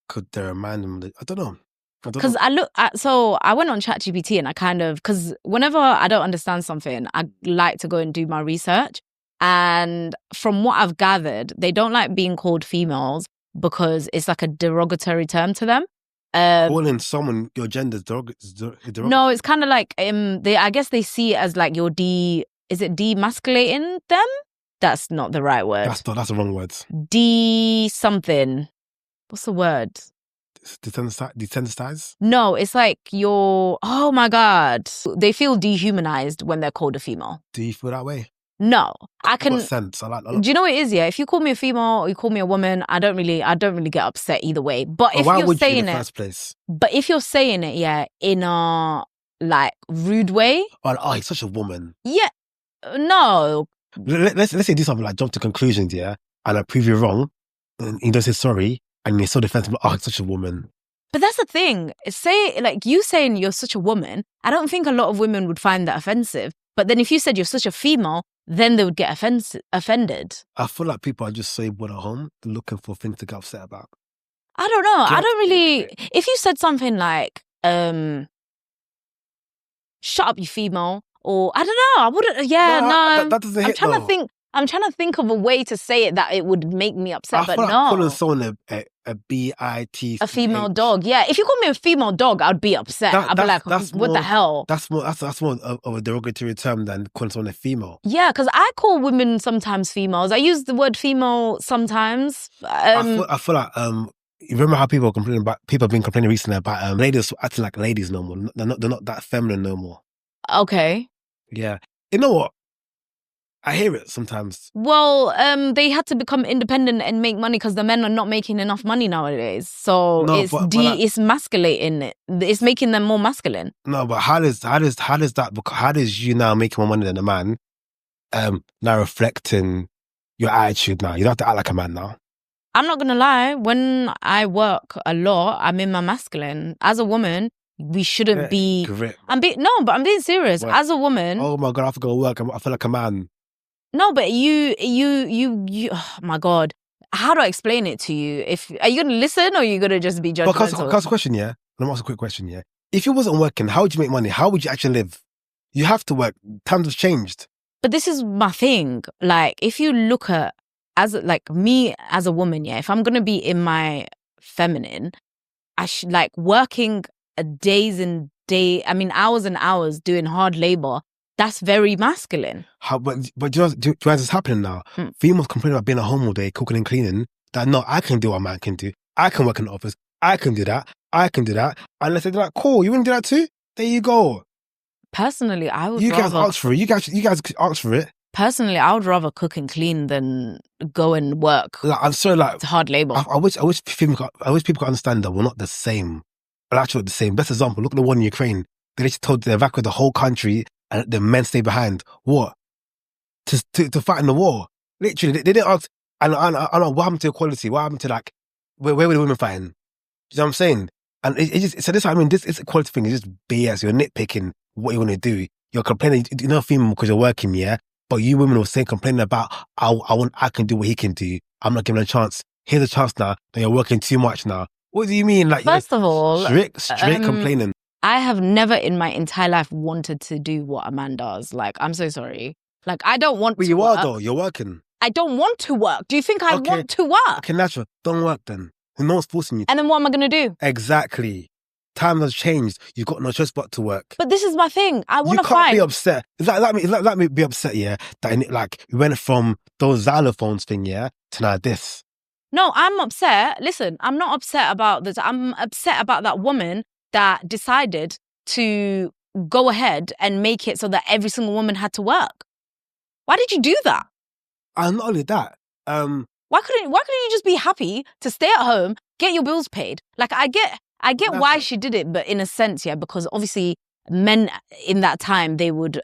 B: Could they remind them? I don't know.
A: Because I went on ChatGPT and I because whenever I don't understand something, I like to go and do my research. And from what I've gathered, they don't like being called females because it's like a derogatory term to them.
B: Calling someone your gender is derogatory?
A: No, it's kind of like I guess they see it as like is it demasculating them? That's not the right word.
B: That's the wrong word.
A: Something. What's the word?
B: Desensitize?
A: No, it's like oh my God. They feel dehumanized when they're called a female.
B: Do you feel that way?
A: No, I can.
B: What sense? Do
A: you know what it is? Yeah, if you call me a female or you call me a woman, I don't really get upset either way. But if
B: why
A: you're
B: would
A: saying
B: you in the first place?
A: But if you're saying it, yeah, in a like rude way.
B: Oh, he's such a woman.
A: Yeah, no.
B: Let's say do something like jump to conclusions, yeah, and I prove you wrong, and he does say sorry, and you're so defensive. Oh, he's such a woman.
A: But that's the thing. Say like you saying you're such a woman. I don't think a lot of women would find that offensive. But then if you said you're such a female, then they would get offended.
B: I feel like people are just so bored at home, looking for things to get upset about.
A: I don't know. I don't really. If you said something like, shut up, you female, or I don't know, I wouldn't. Yeah, no.
B: That doesn't hit.
A: I'm trying to think of a way to say it that it would make me upset, but
B: feel
A: no.
B: Like calling someone a B-I-T.
A: A female dog, yeah. If you call me a female dog, I'd be upset. I'd be like, what the hell?
B: That's more of a derogatory term than calling someone a female.
A: Yeah, because I call women sometimes females. I use the word female sometimes.
B: I feel like you remember how people have been complaining recently about ladies acting like ladies no more. They're not that feminine no more.
A: Okay.
B: Yeah. You know what? I hear it sometimes.
A: Well, they had to become independent and make money because the men are not making enough money nowadays. So it's masculating it. It's making them more masculine.
B: No, but how does you now making more money than a man now reflecting your attitude now? You don't have to act like a man now.
A: I'm not gonna lie. When I work a lot, I'm in my masculine. As a woman, we shouldn't be.
B: Correct.
A: I'm being serious. What? As a woman.
B: Oh my God, I have to go work. I feel like a man.
A: No, but you, oh my God. How do I explain it to you? Are you going to listen or are you going to just be judgmental?
B: Can I ask a question, yeah? Let me ask a quick question, yeah? If you wasn't working, how would you make money? How would you actually live? You have to work. Times have changed.
A: But this is my thing. Like, if you look at, me as a woman, yeah, if I'm going to be in my feminine, I should working hours and hours doing hard labor. That's very masculine.
B: But do you know what's happening now? Females complain about being at home all day, cooking and cleaning. That no, I can do what a man can do. I can work in the office. I can do that. And they say, they're like, cool, you want to do that too? There you go.
A: Personally, I would.
B: You guys ask for it. You guys ask for it.
A: Personally, I would rather cook and clean than go and work.
B: I'm sorry,
A: it's hard labor.
B: I wish people could understand that we're not the same. We're actually the same. Best example, look at the one in Ukraine. They just told to evacuate the whole country. And the men stay behind. What? To fight in the war. Literally, they didn't ask. And what happened to equality? What happened to where were the women fighting? You know what I'm saying? And this equality thing is just BS. You're nitpicking what you want to do. You're complaining. You're not female because you're working, yeah. But you women were complaining about I can do what he can do. I'm not giving him a chance. Here's a chance now. That you're working too much now. What do you mean?
A: First of all,
B: straight complaining.
A: I have never in my entire life wanted to do what a man does. I'm so sorry. I don't want to work. But you
B: are though. You're working.
A: I don't want to work. Do you think I want to work?
B: Okay, natural. Don't work then. No one's forcing you.
A: And then what am I going to do?
B: Exactly. Time has changed. You've got no choice but to work.
A: But this is my thing. I want to find...
B: You can't be upset. Let me be upset, yeah? That we went from those xylophones thing, yeah, to now this.
A: No, I'm upset. Listen, I'm not upset about this. I'm upset about that woman that decided to go ahead and make it so that every single woman had to work. Why did you do that?
B: And not only that,
A: Why couldn't you just be happy to stay at home, get your bills paid? Like, I get why she did it, but in a sense, yeah, because obviously men in that time, they would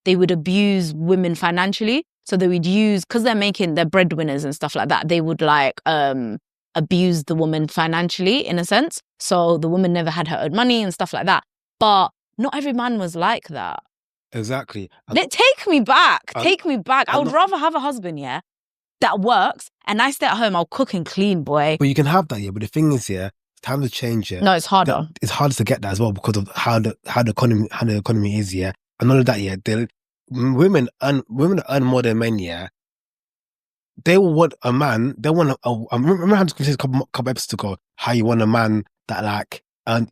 A: abuse women financially. So they would use, because they're breadwinners and stuff like that, they would like abuse the woman financially in a sense. So the woman never had her own money and stuff like that. But not every man was like that.
B: Exactly.
A: Take me back. I would rather have a husband, yeah, that works, and I stay at home, I'll cook and clean, boy.
B: But you can have that, yeah. But the thing is, yeah, times have changed, yeah.
A: No, it's harder.
B: It's harder to get that as well because of how the economy is, yeah. And all of that, yeah. Women earn more than men, yeah. They will want a man. They want I remember having this conversation a couple episodes ago. How you want a man that like,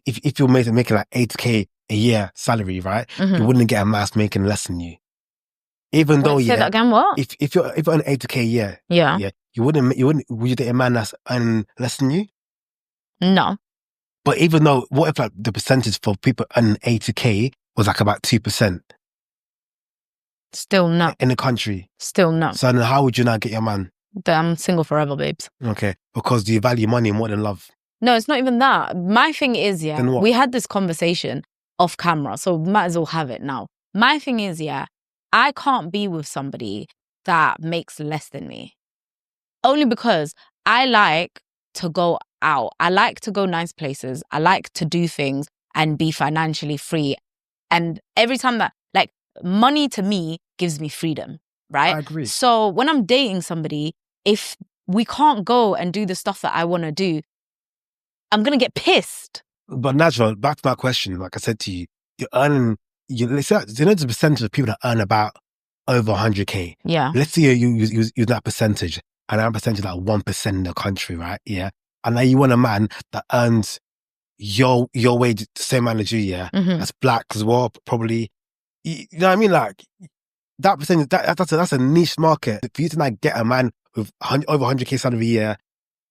B: if you're making like 8K a year salary, right? You wouldn't get a man that's making less than you. Even though,
A: say that again, what?
B: If you're on 80K a year,
A: yeah,
B: would you date a man that's earning less than you?
A: No.
B: But even though, what if like the percentage for people earning 80K was like about 2%?
A: Still no.
B: In the country.
A: Still no.
B: So then how would you not get your man?
A: I'm single forever, babes.
B: Okay. Because do you value money more than love?
A: No, it's not even that. My thing is, yeah, we had this conversation off camera, so might as well have it now. My thing is, yeah, I can't be with somebody that makes less than me. Only because I like to go out. I like to go nice places. I like to do things and be financially free. And every time that, like, money to me gives me freedom, right?
B: I agree.
A: So when I'm dating somebody, if we can't go and do the stuff that I want to do, I'm going to get pissed.
B: But natural, back to my question, like I said to you, you're earning, there's a percentage of people that earn about over 100K.
A: Yeah.
B: Let's say you use that percentage, and that percentage is like 1% in the country, right? Yeah. And now you want a man that earns your wage, the same man as you, yeah? That's black as well, probably. You know what I mean? Like, that percentage, that's a niche market. For you to like get a man with over 100K salary a year,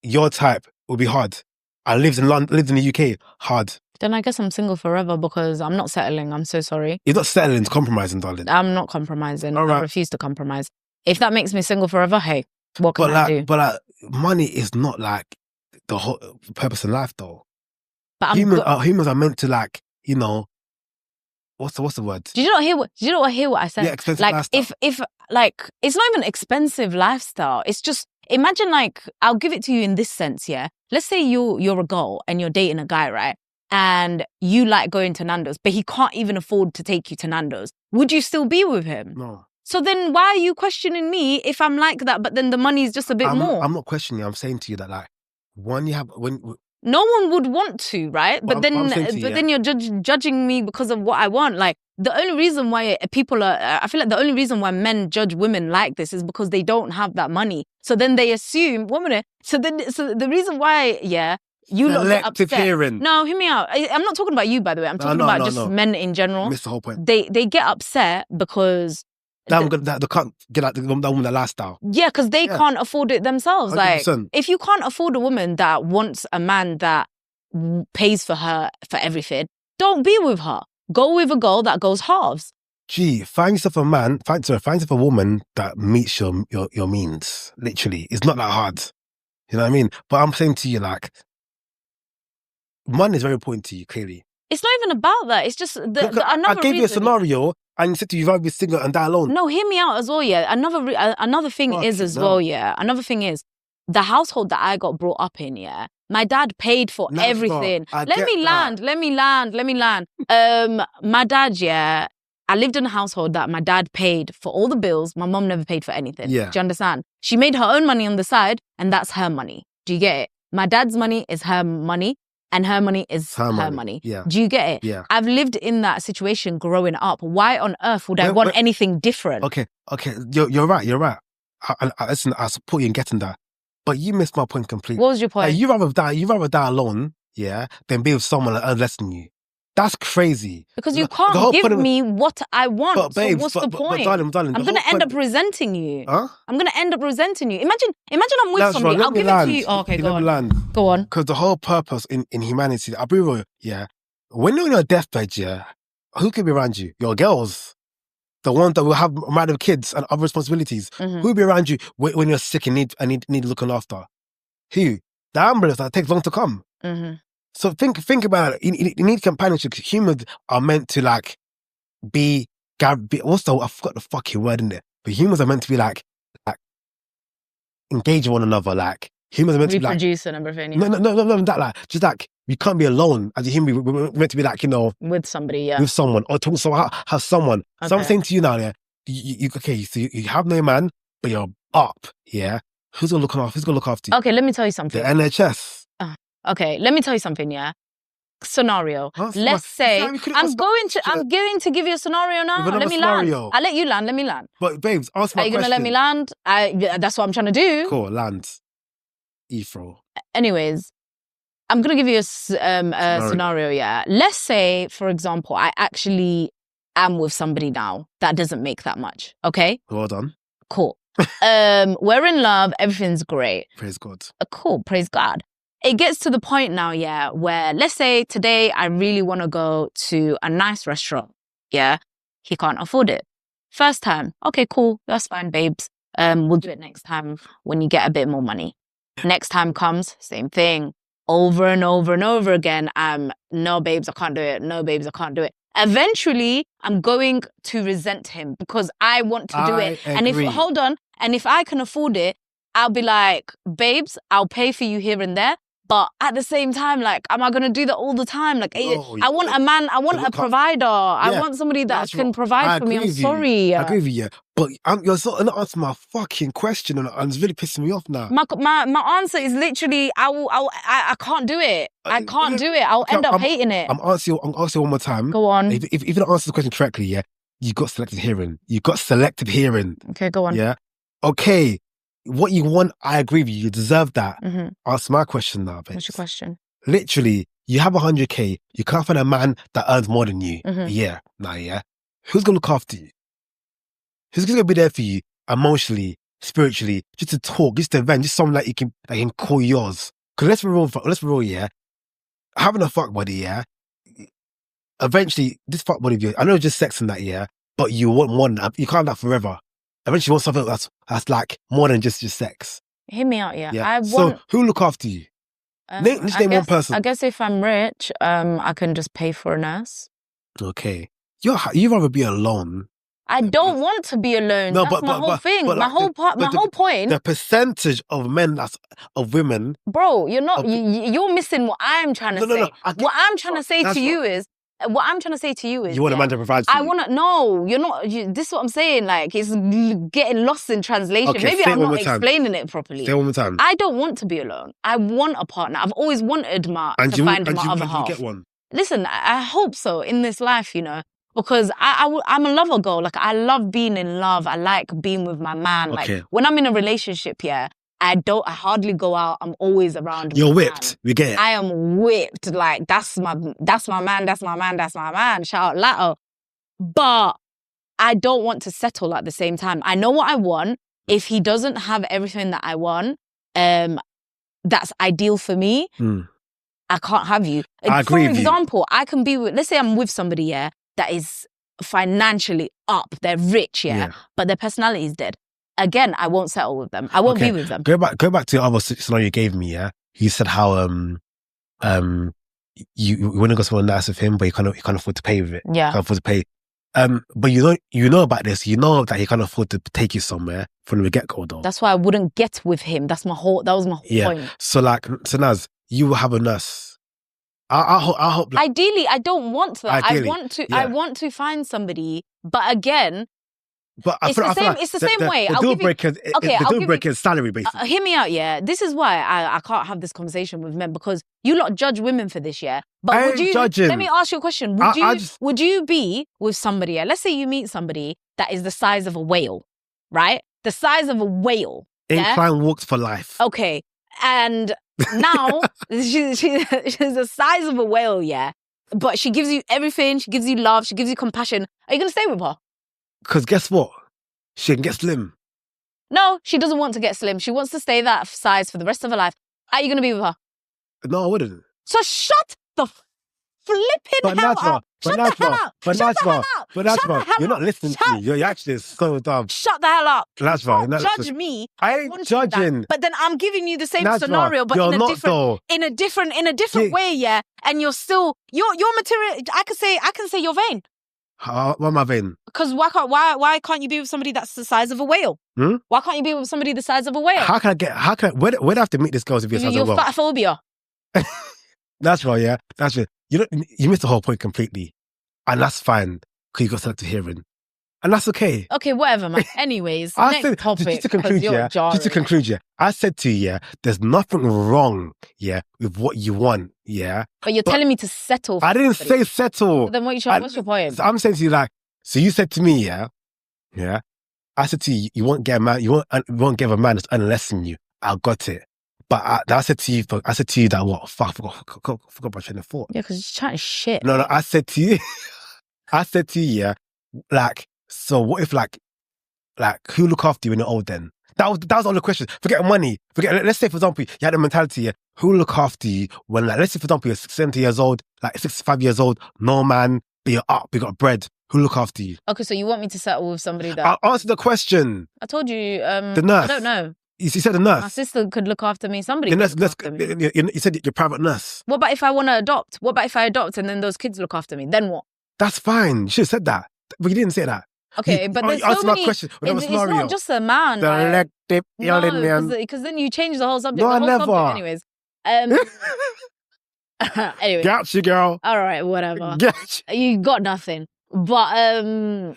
B: your type would be hard. I lives in the UK, hard.
A: Then I guess I'm single forever because I'm not settling. I'm so sorry.
B: You're not settling, it's compromising, darling.
A: I'm not compromising.
B: All right.
A: I refuse to compromise. If that makes me single forever, hey, what can I do?
B: But like, money is not like the whole purpose of life, though.
A: But
B: humans are meant to, like, you know, what's the word?
A: Did you not hear what I said?
B: Yeah, expensive
A: like,
B: lifestyle.
A: if like, it's not even expensive lifestyle. It's just, imagine, like, I'll give it to you in this sense, yeah? Let's say you're a girl and you're dating a guy, right? And you like going to Nando's, but he can't even afford to take you to Nando's. Would you still be with him?
B: No.
A: So then why are you questioning me if I'm like that, but then the money is just a bit more?
B: I'm not questioning you. I'm saying to you that, like,
A: no one would want to, right? But then you're judging me because of what I want. Like, the only reason why I feel like the only reason why men judge women like this is because they don't have that money. So then they assume So the reason why, yeah, you lot get upset.
B: Hearing.
A: No, hear me out. I'm not talking about you, by the way. I'm talking about just men in general.
B: Missed the whole point.
A: They get upset because
B: they can't get out that woman that lifestyle.
A: Yeah, because they can't afford it themselves.
B: 100%.
A: Like, if you can't afford a woman that wants a man that pays for her for everything, don't be with her. Go with a girl that goes halves.
B: Gee, find yourself a man. Find yourself a woman that meets your means. Literally, it's not that hard. You know what I mean? But I'm saying to you, like, money is very important to you. Clearly,
A: it's not even about that. It's just another.
B: I gave you a scenario, and you said you'd rather be single and die alone.
A: No, hear me out as well. Yeah, another thing well. Yeah, another thing is the household that I got brought up in. Yeah, my dad paid for everything. Let me land. My dad, yeah, I lived in a household that my dad paid for all the bills. My mom never paid for anything.
B: Yeah.
A: Do you understand? She made her own money on the side, and that's her money. Do you get it? My dad's money is her money, and her money is her money.
B: Yeah.
A: Do you get it?
B: Yeah.
A: I've lived in that situation growing up. Why on earth would I want anything different?
B: Okay. You're right. Listen, I support you in getting that. But you missed my point completely.
A: What was your point?
B: Like, you rather die alone, yeah, than be with someone that earns less than you. That's crazy.
A: Because you can't give me what I want.
B: But, babes,
A: so what's the point?
B: Darling,
A: I'm going to end up resenting you.
B: Huh?
A: I'm going to end up resenting you. Imagine I'm with somebody. I'll give it to you. Oh, okay, go on. Go on.
B: Because the whole purpose in humanity, I'll be real, yeah, when you're on your deathbed, yeah, who could be around you? Your girls. the one that will have married with kids and other responsibilities.
A: Mhm.
B: Who will be around you when you're sick and need looking after? Who? The ambulance that takes long to come.
A: Mhm.
B: So think about it. You need companionship. Humans are meant to like be what's the, I forgot the fucking word in there. But humans are meant to be like engage with one another. Like humans are meant to be like
A: Reproduce and everything.
B: no, that like just like you can't be alone as a human. We're meant to be like, you know,
A: with somebody, yeah.
B: with someone or talk so have someone.
A: Okay.
B: So I'm saying to you now, yeah, so you have no man, but you're up, yeah. Who's gonna look after you?
A: Okay, let me tell you something.
B: The NHS.
A: Okay, let me tell you something, yeah. Scenario. Let's say I'm going to give you a scenario now. Let me land. I'll let you land. Let me land.
B: But babes, ask my question.
A: Are you gonna let me land? That's what I'm trying to do.
B: Cool, land. Ephro.
A: Anyways, I'm gonna give you a scenario. Yeah. Let's say, for example, I actually am with somebody now that doesn't make that much. Okay.
B: Well done.
A: Cool. We're in love. Everything's great.
B: Praise God.
A: Cool. Praise God. It gets to the point now, yeah, where let's say today I really want to go to a nice restaurant. Yeah. He can't afford it. First time. Okay, cool. That's fine, babes. We'll do it next time when you get a bit more money. Next time comes, same thing. Over and over and over again. No, babes, I can't do it. No, babes, I can't do it. Eventually, I'm going to resent him because I want to do it.
B: Agree.
A: And if I can afford it, I'll be like, babes, I'll pay for you here and there. But at the same time, like, am I going to do that all the time? Like, I want a man, I want a provider. I want somebody that can provide for me. I'm sorry.
B: I agree with you. But you're sort of not answering my fucking question and it's really pissing me off now.
A: My answer is literally, I can't do it. I can't do it. I'll end up hating it.
B: I'm asking you one more time.
A: Go on.
B: If you don't answer the question correctly, yeah, you got selective hearing. Okay,
A: go on.
B: Yeah. Okay. What you want, I agree with you. You deserve that.
A: Mm-hmm.
B: Ask my question now, bitch.
A: What's your question?
B: Literally, you have 100K. You can't find a man that earns more than you.
A: Mm-hmm.
B: Yeah. Who's going to look after you? Who's going to be there for you emotionally, spiritually, just to talk, just to vent, just someone that you can call yours? Because let's be real, yeah. Having a fuck buddy, yeah. Eventually, this fuck buddy of yours, I know it's just sex and that, yeah, but you want more than that. You can't have that forever. Eventually, you want something that's like more than just sex.
A: Hear me out, yeah.
B: So who look after you? Name one person.
A: I guess if I'm rich, I can just pay for a nurse.
B: Okay. You'd rather be alone.
A: I don't want to be alone. That's my whole thing. My whole point.
B: The percentage of women.
A: Bro, you're missing what I'm trying to say. What I'm trying to say to you is, you want
B: a man to provide for you.
A: You're not, this is what I'm saying, like, it's getting lost in translation.
B: Okay,
A: maybe I'm not explaining it properly.
B: Say it one more time.
A: I don't want to be alone. I want a partner. I've always wanted to find my other half.
B: You get one?
A: Listen, I hope so in this life, because I'm a lover girl. Like, I love being in love. I like being with my man.
B: Okay.
A: Like, when I'm in a relationship, yeah, I hardly go out. I'm always around.
B: You're whipped. We get it.
A: I am whipped. Like, that's my man. Shout out Lato. But I don't want to settle at the same time. I know what I want. If he doesn't have everything that I want, that's ideal for me. I can't have you.
B: I agree with you.
A: For example, I can be let's say I'm with somebody, yeah, that is financially up. They're rich, yeah. But their personality is dead. Again, I won't settle with them. I won't be with them.
B: Go back to the other scenario you gave me, yeah? You said how you want to go somewhere nice with him, but you can't afford to pay with it.
A: Yeah.
B: You can't afford to pay. But you know about this. You know that he can't afford to take you somewhere from the get-go, though.
A: That's why I wouldn't get with him. That was my whole point.
B: So Naz, you will have a nurse. I hope. Like,
A: ideally, I don't want that.
B: Ideally,
A: I want to find somebody, but again, it's the same way.
B: The deal breaker is salary, basically.
A: Hear me out, yeah. This is why I can't have this conversation with men, because you lot judge women for this, yeah. But
B: I ain't judging.
A: Let me ask you a question. Would you be with somebody? Yeah? Let's say you meet somebody that is the size of a whale, right? The size of a whale.
B: Incline walks for life.
A: Okay, and now she's the size of a whale, yeah. But she gives you everything. She gives you love. She gives you compassion. Are you gonna stay with her?
B: Because guess what? She can get slim.
A: No, she doesn't want to get slim. She wants to stay that size for the rest of her life. Are you going to be with her?
B: No, I wouldn't.
A: So shut the flipping hell up. Shut the hell up.
B: But
A: Shut the hell
B: Najma,
A: up.
B: but
A: Shut the
B: Najma,
A: hell
B: you're not
A: up.
B: listening to me. You're actually so dumb.
A: Shut the hell up.
B: Najma,
A: Don't judge me.
B: I ain't judging.
A: But then I'm giving you the same
B: Najma,
A: scenario, but
B: you're
A: in a
B: not
A: different way, yeah. And you're still your material. I can say you're vain.
B: Why am I vain?
A: Because why can't you be with somebody that's the size of a whale? Why can't you be with somebody the size of a whale?
B: Where do I have to meet this girl to be a size of a whale?
A: Your fat phobia.
B: That's right, yeah. That's right. You missed the whole point completely. And that's fine, because you got selective hearing. And that's okay.
A: Okay, whatever, man. Anyways, next topic.
B: Just to conclude, yeah. I said to you, yeah, there's nothing wrong, yeah, with what you want, yeah.
A: But you're telling me to settle.
B: I didn't say settle.
A: So then what's your point?
B: So I'm saying to you, like, so you said to me, yeah. I said to you, you won't get a man, you won't give a man that's unless in you. I got it. But I said to you that what? Fuck, I forgot my train of thought.
A: Yeah, because you're chatting shit.
B: No, I said to you, yeah, like, so what if like, who look after you when you're old then? That was all the question. Forget money. Let's say, for example, you had a mentality, yeah, who look after you when, like, let's say, for example, you're 70 years old, like 65 years old, no man, but you're up, you got bread. Who look after you?
A: Okay, so you want me to settle with somebody that...
B: I'll answer the question.
A: I told you,
B: the nurse.
A: I don't know.
B: You said the nurse.
A: My sister could look after me. Somebody
B: could
A: look after me.
B: You said you're a private nurse.
A: What about if I want to adopt? What about if I adopt and then those kids look after me? Then what?
B: That's fine. You should have said that. But you didn't say that.
A: Okay, but there's so many...
B: my question.
A: It's not just a man.
B: Selective
A: no, because then you change the whole subject.
B: No,
A: the whole
B: never.
A: Subject anyways. Anyway.
B: Gotcha, girl.
A: All right, whatever.
B: Gotcha.
A: You got nothing. But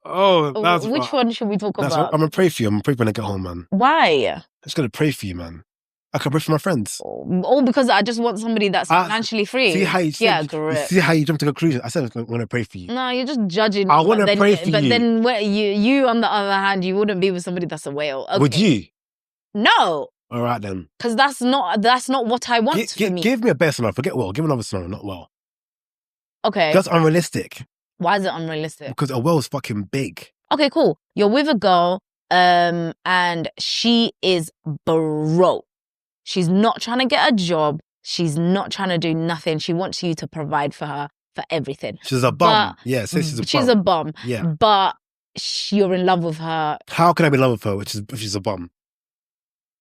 A: which one should we talk about?
B: I'm gonna pray for you. I'm gonna pray when I get home, man.
A: Why?
B: I'm just gonna pray for you, man. I can pray for my friends.
A: All because I just want somebody that's financially free.
B: See how you see how you jumped to conclusion. I said I'm gonna pray for you.
A: No, you're just judging.
B: I want to pray for you.
A: But then you on the other hand, you wouldn't be with somebody that's a whale. Okay.
B: Would you?
A: No.
B: All right then.
A: Because that's not what I want for me.
B: Give me a better scenario. Forget well. Give me another scenario. Not well.
A: Okay.
B: That's unrealistic.
A: Why is it unrealistic?
B: Because a whale is fucking big.
A: Okay, cool. You're with a girl, and she is broke. She's not trying to get a job. She's not trying to do nothing. She wants you to provide for her for everything.
B: She's a bum. Yeah, say she's a bum.
A: She's a bum.
B: Yeah.
A: But you're in love with her.
B: How can I be in love with her if she's a bum?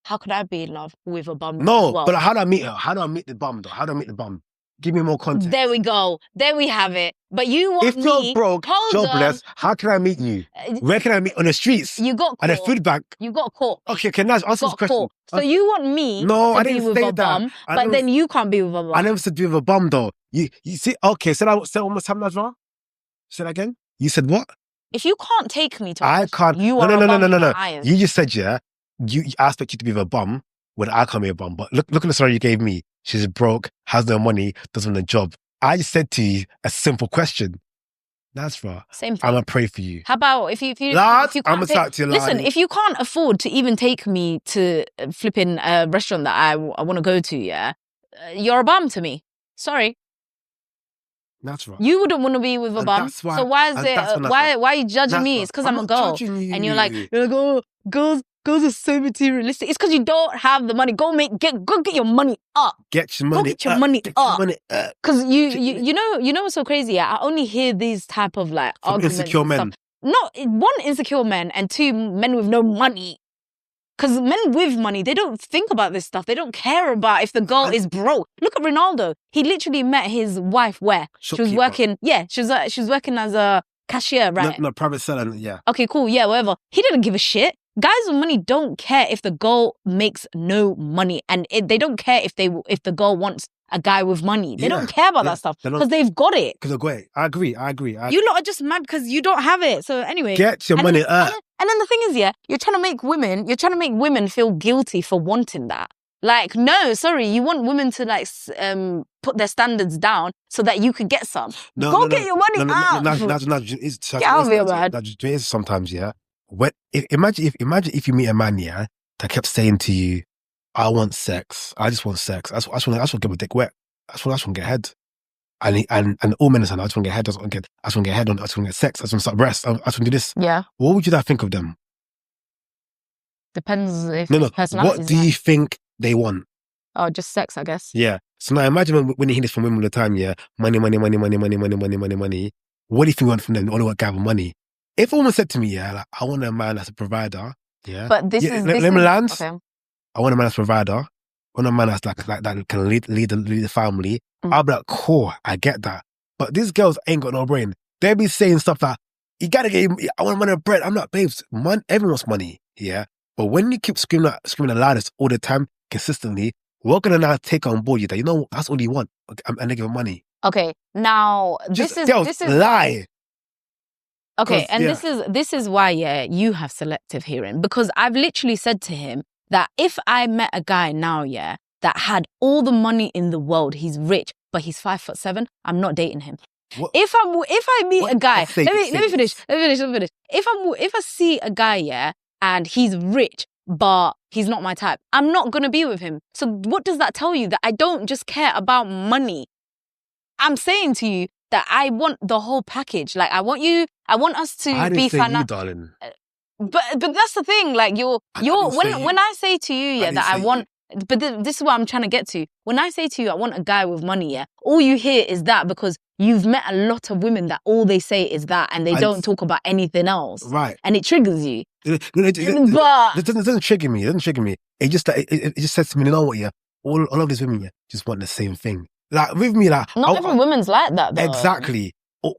A: How could I be in love with a bum?
B: No, but how do I meet her? How do I meet the bum, though? How do I meet the bum? Give me more context.
A: There we go. There we have it. But you want
B: if you're broke, jobless, how can I meet you? Where can I meet? On the streets?
A: You got caught.
B: At a food bank?
A: You got caught.
B: Okay, can I ask this question?
A: Caught. So you want me to be with a bum, but then you can't be with a bum.
B: I never said be with a bum, though. You see, okay, say that one more time, Najma. Say that again. You said what?
A: If you can't take me to
B: I can't.
A: You are
B: no. You just said, yeah, I expect you to be with a bum when I can't be a bum. But look at the story you gave me. She's broke, has no money, doesn't have a job. I just said to you a simple question. That's right.
A: Same thing.
B: I'm gonna pray for you.
A: How about if you
B: Lad,
A: can't
B: I'm gonna talk to you.
A: Listen, if you can't afford to even take me to flipping a restaurant that I want to go to, yeah, you're a bum to me. Sorry.
B: That's right.
A: You wouldn't want to be with a bum.
B: Why,
A: so why is it? Why are you judging me? It's because I'm a girl, and you're like, oh, girls are so materialistic. It's because you don't have the money. Go get your money up.
B: Get your money.
A: Go get your money up. Because you know what's so crazy? Yeah? I only hear these type of like arguments.
B: Insecure men.
A: Not one, insecure men, and two, men with no money. Because men with money, they don't think about this stuff. They don't care about if the girl is broke. Look at Ronaldo. He literally met his wife where? She was working. Yeah, she was working as a cashier, right?
B: No, private seller, yeah.
A: Okay, cool, yeah, whatever. He didn't give a shit. Guys with money don't care if the girl makes no money, and they don't care if the girl wants a guy with money. They don't care about that stuff because they've got it.
B: Because they're great. I agree.
A: You lot are just mad because you don't have it. So anyway,
B: get your money up.
A: And then the thing is, yeah, you're trying to make women feel guilty for wanting that. Like, no, sorry, you want women to like put their standards down so that you could get some. Go get your money out.
B: Get out of here, man. Sometimes, yeah. Imagine if you meet a man, yeah, that kept saying to you, I want sex. I just want sex. I just want to get my dick wet. I just want to get head. And all men are saying, I just want to get head. I just want to get head on. I just want to get sex. I just want to start breast. I just want to do this.
A: Yeah.
B: What would you think of them?
A: Depends if
B: personality. What do you think they want?
A: Oh, just sex, I guess.
B: Yeah. So now imagine when you hear this from women all the time, yeah, money, money, money, money, money, money, money, money, money. What do you think you want from them? All they want to have money. If a woman said to me, yeah, like, I want a man that's a provider, yeah.
A: But this
B: yeah,
A: is
B: let me land.
A: okay.
B: I want a man that's a provider. I want a man that's like that can lead the family. I'll be like, cool, I get that. But these girls ain't got no brain. They be saying stuff like, you gotta get, I want money and bread. I'm like, babes, everyone wants money, yeah. But when you keep screaming the loudest all the time, consistently, we're gonna now take on board you that, you know, that's all you want, and they give money.
A: Okay, now this is
B: lie.
A: Okay, and this is why, yeah, you have selective hearing, because I've literally said to him that if I met a guy now, yeah, that had all the money in the world, he's rich, but he's 5'7", I'm not dating him. What? If I meet a guy, let me finish. If I see a guy, yeah, and he's rich, but he's not my type, I'm not gonna be with him. So what does that tell you? That I don't just care about money. I'm saying to you that I want the whole package. Like I want us to be financial,
B: darling.
A: But that's the thing. Like when I say to you, yeah, that I want. But this is what I'm trying to get to. When I say to you, I want a guy with money, yeah, all you hear is that because you've met a lot of women that all they say is that and they don't talk about anything else.
B: Right.
A: And it triggers you.
B: It doesn't trigger me. It doesn't trigger me. It just says to me, you know what, yeah, all of these women, yeah, just want the same thing. Like, with me, like...
A: Not every woman's like that, though.
B: Exactly.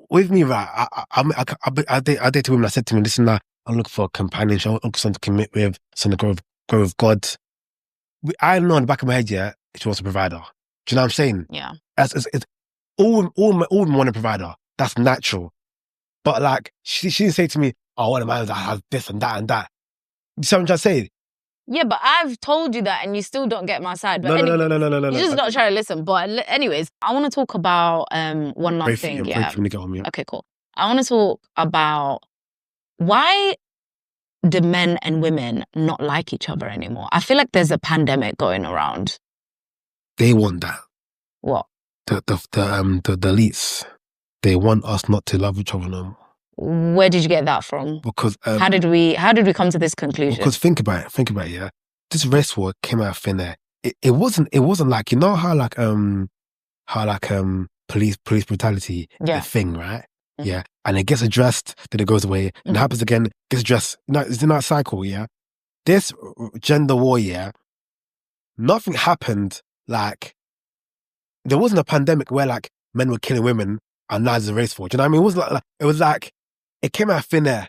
B: With me, right, I dated women that said to me, listen, like, I'm looking for a companionship, I'm looking for something to commit with, something to grow with God. I know in the back of my head, yeah, she wants a provider. Do you know what I'm saying?
A: Yeah.
B: It's all women want a provider. That's natural. But like, she didn't say to me, oh, I want a man that has this and that and that. You see what I'm trying to say?
A: Yeah, but I've told you that and you still don't get my side. But
B: No.
A: You're just not trying to listen. But anyways, I want to talk about one last thing. Yeah. Okay, cool. I want to talk about why do men and women not like each other anymore? I feel like there's a pandemic going around.
B: They want that.
A: What?
B: The elites. They want us not to love each other no more.
A: Where did you get that from?
B: Because
A: how did we come to this conclusion?
B: Because think about it, yeah. This race war came out of thin air. It wasn't like, you know how police brutality is a thing, right? Mm-hmm. Yeah. And it gets addressed, then it goes away, and it happens again, gets addressed. No, it's in that cycle, yeah. This gender war, yeah, nothing happened like, there wasn't a pandemic where like men were killing women and now there's a race war. Do you know what I mean? It was like it came out of thin air.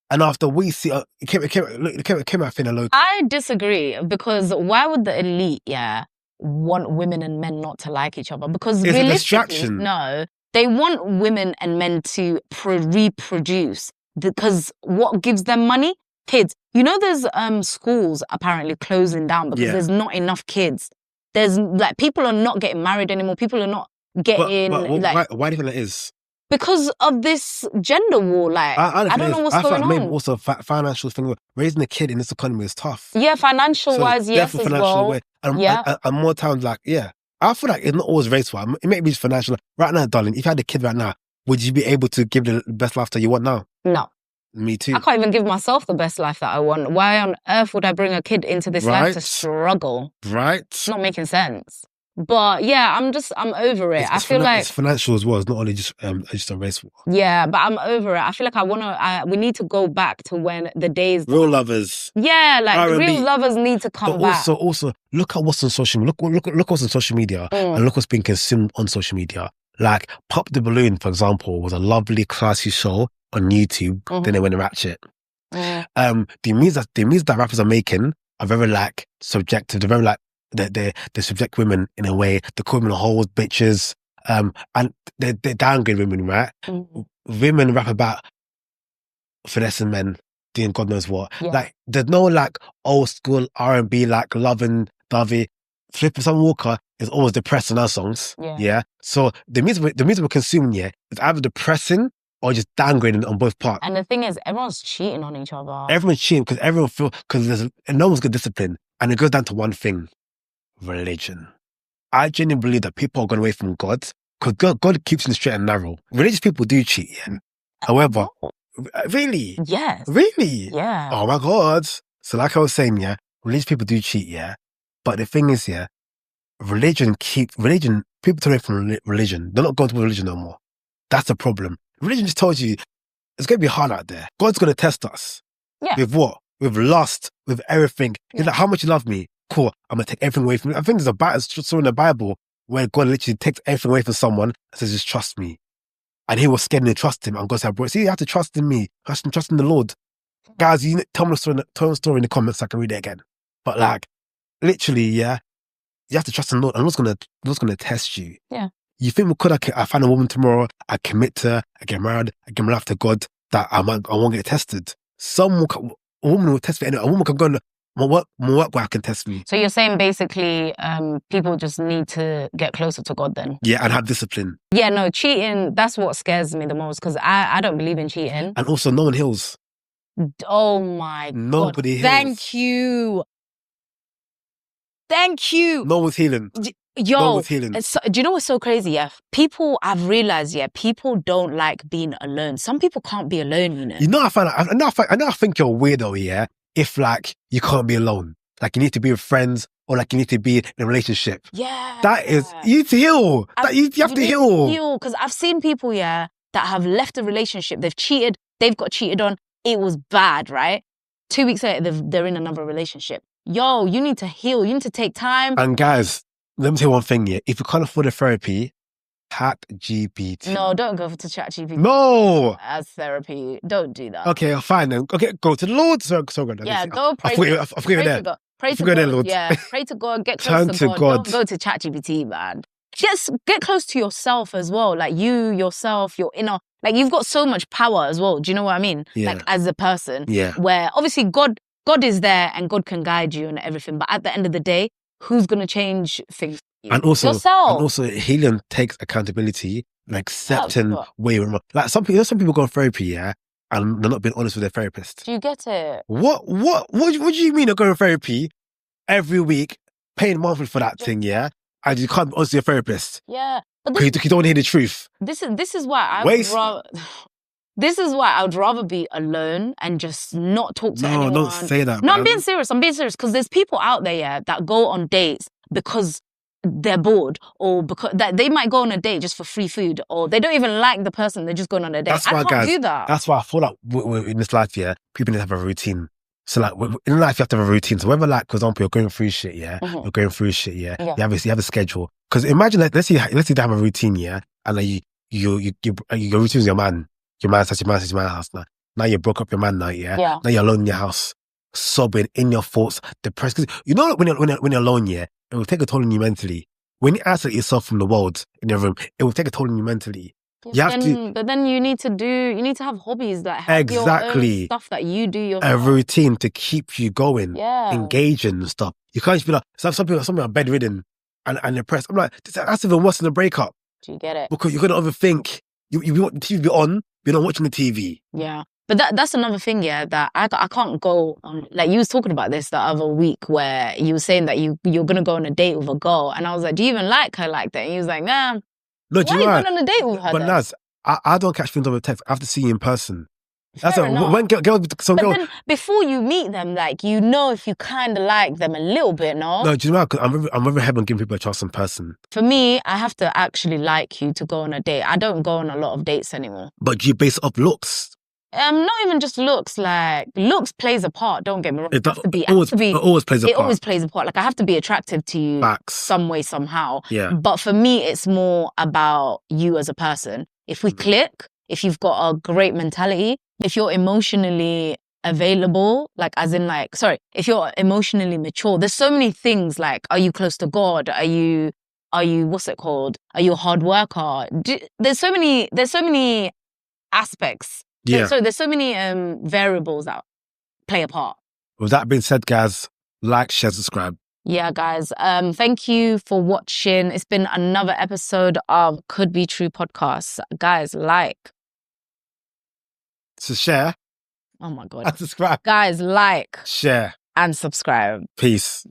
B: And after we see, it came out of thin air.
A: I disagree, because why would the elite, yeah, want women and men not to like each other? Because
B: it's a distraction.
A: No, they want women and men to reproduce, because what gives them money? Kids. You know, there's schools apparently closing down because there's not enough kids. There's like, people are not getting married anymore. People are not getting
B: why do you think that is?
A: Because of this gender war, like I don't know what's going on.
B: Maybe also a financial thing. Raising a kid in this economy is tough.
A: Yeah, financial wise, yes, as well.
B: And more times, like, yeah, I feel like it's not always race war. It may be just financial. Right now, darling, if you had a kid right now, would you be able to give the best lifestyle you want now?
A: No.
B: Me too.
A: I can't even give myself the best life that I want. Why on earth would I bring a kid into this life to struggle?
B: Right.
A: It's not making sense. But yeah, I'm over it. I feel like
B: it's financial as well. It's not only just a race war.
A: Yeah, but I'm over it. I feel like we need to go back to when the days
B: real lovers.
A: Yeah, like R&B. Real lovers need to come back.
B: Also, look at what's on social media. Look what's on social media, and look what's being consumed on social media. Like Pop the Balloon, for example, was a lovely, classy show on YouTube. Then they went and ratchet. The music that rappers are making are very like subjective. They're very like they subject women in a way. They call women hoes, bitches, and they downgrade women, right? Women rap about finessing men, doing God knows what. Yeah. Like there's no like old school R&B like Love and Dovey. Flipper Sun Walker is always depressed in our songs. Yeah. So the music we're consuming, yeah, is either depressing or just downgrading on both parts.
A: And the thing is, everyone's cheating on each other.
B: Everyone's cheating because no one's got discipline. And it goes down to one thing: religion. I genuinely believe that people are going away from God because God keeps them straight and narrow. Religious people do cheat, yeah. However, really?
A: Yes.
B: Really?
A: Yeah.
B: Oh my God. So like I was saying, yeah, religious people do cheat, yeah. But the thing is, yeah, people turn away from religion. They're not going to religion no more. That's the problem. Religion just tells you it's going to be hard out there. God's going to test us.
A: Yeah.
B: With what? With lust, with everything.
A: Yeah.
B: He's like, how much you love me? Cool. I'm going to take everything away from you. I think there's a story in the Bible where God literally takes everything away from someone and says, just trust me. And he was scared and trust him. And God said, bro, see, you have to trust in me. Trust in the Lord. Guys, you tell me the story in the comments so I can read it again. But like, literally, yeah, you have to trust in the Lord. And Lord's gonna test you.
A: Yeah.
B: You think, I find a woman tomorrow, I commit to her, I get married, I get married after God, that I won't get tested. A woman will test me anyway. A woman can go and my work wife can test me.
A: So you're saying basically people just need to get closer to God then?
B: Yeah, and have discipline.
A: Yeah, no, cheating, that's what scares me the most because I don't believe in cheating.
B: And also, no one heals.
A: Oh my
B: Nobody
A: God.
B: heals.
A: Thank you.
B: No one's healing.
A: Yo,
B: no one's healing.
A: Do you know what's so crazy? Yeah, I've realized, people don't like being alone. Some people can't be alone, you know.
B: I think you're a weirdo, yeah, if like you can't be alone. Like you need to be with friends or like you need to be in a relationship.
A: Yeah.
B: You need to heal. You have to heal.
A: Because I've seen people, that have left a relationship. They've cheated. They've got cheated on. It was bad, right? 2 weeks later, they're in another relationship. Yo, you need to heal. You need to take time.
B: And guys, let me tell you one thing, yeah. If you can't afford a therapy, ChatGPT.
A: No, don't go to ChatGPT.
B: No!
A: As therapy. Don't do that.
B: Okay, fine then. Okay, go to the Lord. So good.
A: Yeah, go pray.
B: I forget there.
A: God. Pray to God.
B: Lord.
A: Yeah, pray to God. Get close to God. Don't go to ChatGPT, man. Just get close to yourself as well. Like you, yourself, your inner. Like you've got so much power as well. Do you know what I mean?
B: Yeah.
A: Like as a person.
B: Yeah.
A: Where obviously God is there and God can guide you and everything. But at the end of the day, who's going to change things?
B: And also,
A: yourself.
B: And also, healing takes accountability and accepting where you're wrong. Like some people go to therapy, yeah, and they're not being honest with their therapist.
A: Do you get it?
B: What do you mean you're going to therapy every week, paying monthly for that thing, yeah? And you can't be honest with your therapist.
A: Yeah. But
B: you don't want to hear the truth.
A: This is why I would rather... This is why I would rather be alone and just not talk to anyone.
B: No, don't say that,
A: No,
B: man.
A: I'm being serious because there's people out there, that go on dates because they're bored or because they might go on a date just for free food or they don't even like the person, they're just going on a date. I can't do that.
B: That's why I feel like in this life, people need to have a routine. So like in life, you have to have a routine. So whether like, for example, you're going through shit, you're going through shit, you have a schedule. Because imagine like, let's say you have a routine, and like your routine is your man. Your man says your man house now. Now you broke up your man now, Now you're alone in your house, sobbing in your thoughts, depressed. Because you know when you're alone, it will take a toll on you mentally. When you isolate yourself from the world in your room, it will take a toll on you mentally.
A: But then you need to have hobbies that have your own stuff that you do yourself.
B: A routine to keep you going, engaging and stuff. You can't just be like, some people are bedridden and depressed. I'm like, that's even worse than a breakup.
A: Do you get it?
B: Because you're going to overthink. You want the TV to be on, you're not watching the TV.
A: Yeah. But that's another thing, that I can't go on. Like you was talking about this the other week where you were saying that you're going to go on a date with a girl. And I was like, do you even like her like that? And he was like, nah.
B: No,
A: why are you going on a date with her
B: But
A: then?
B: Naz, I don't catch things over text. I have to see you in person.
A: Then before you meet them, like, if you kind of like them a little bit, no?
B: No, do you know what? I'm very heavy on giving people a chance in person.
A: For me, I have to actually like you to go on a date. I don't go on a lot of dates anymore.
B: But do you base it off looks?
A: Not even just looks. Like, looks plays a part. Don't get me wrong. It
B: always plays a part.
A: It always plays a part. Like, I have to be attractive to you some way, somehow. Yeah. But for me, it's more about you as a person. If we click, if you've got a great mentality, if you're emotionally available, if you're emotionally mature, there's so many things. Like, are you close to God? Are you what's it called? Are you a hard worker? There's so many aspects.
B: Yeah.
A: So there's so many variables that play a part.
B: With that being said, guys, like, share, subscribe.
A: Yeah, guys. Thank you for watching. It's been another episode of Could Be True podcast. Guys, like.
B: So share.
A: Oh my God.
B: And subscribe.
A: Guys, like.
B: Share.
A: And subscribe.
B: Peace.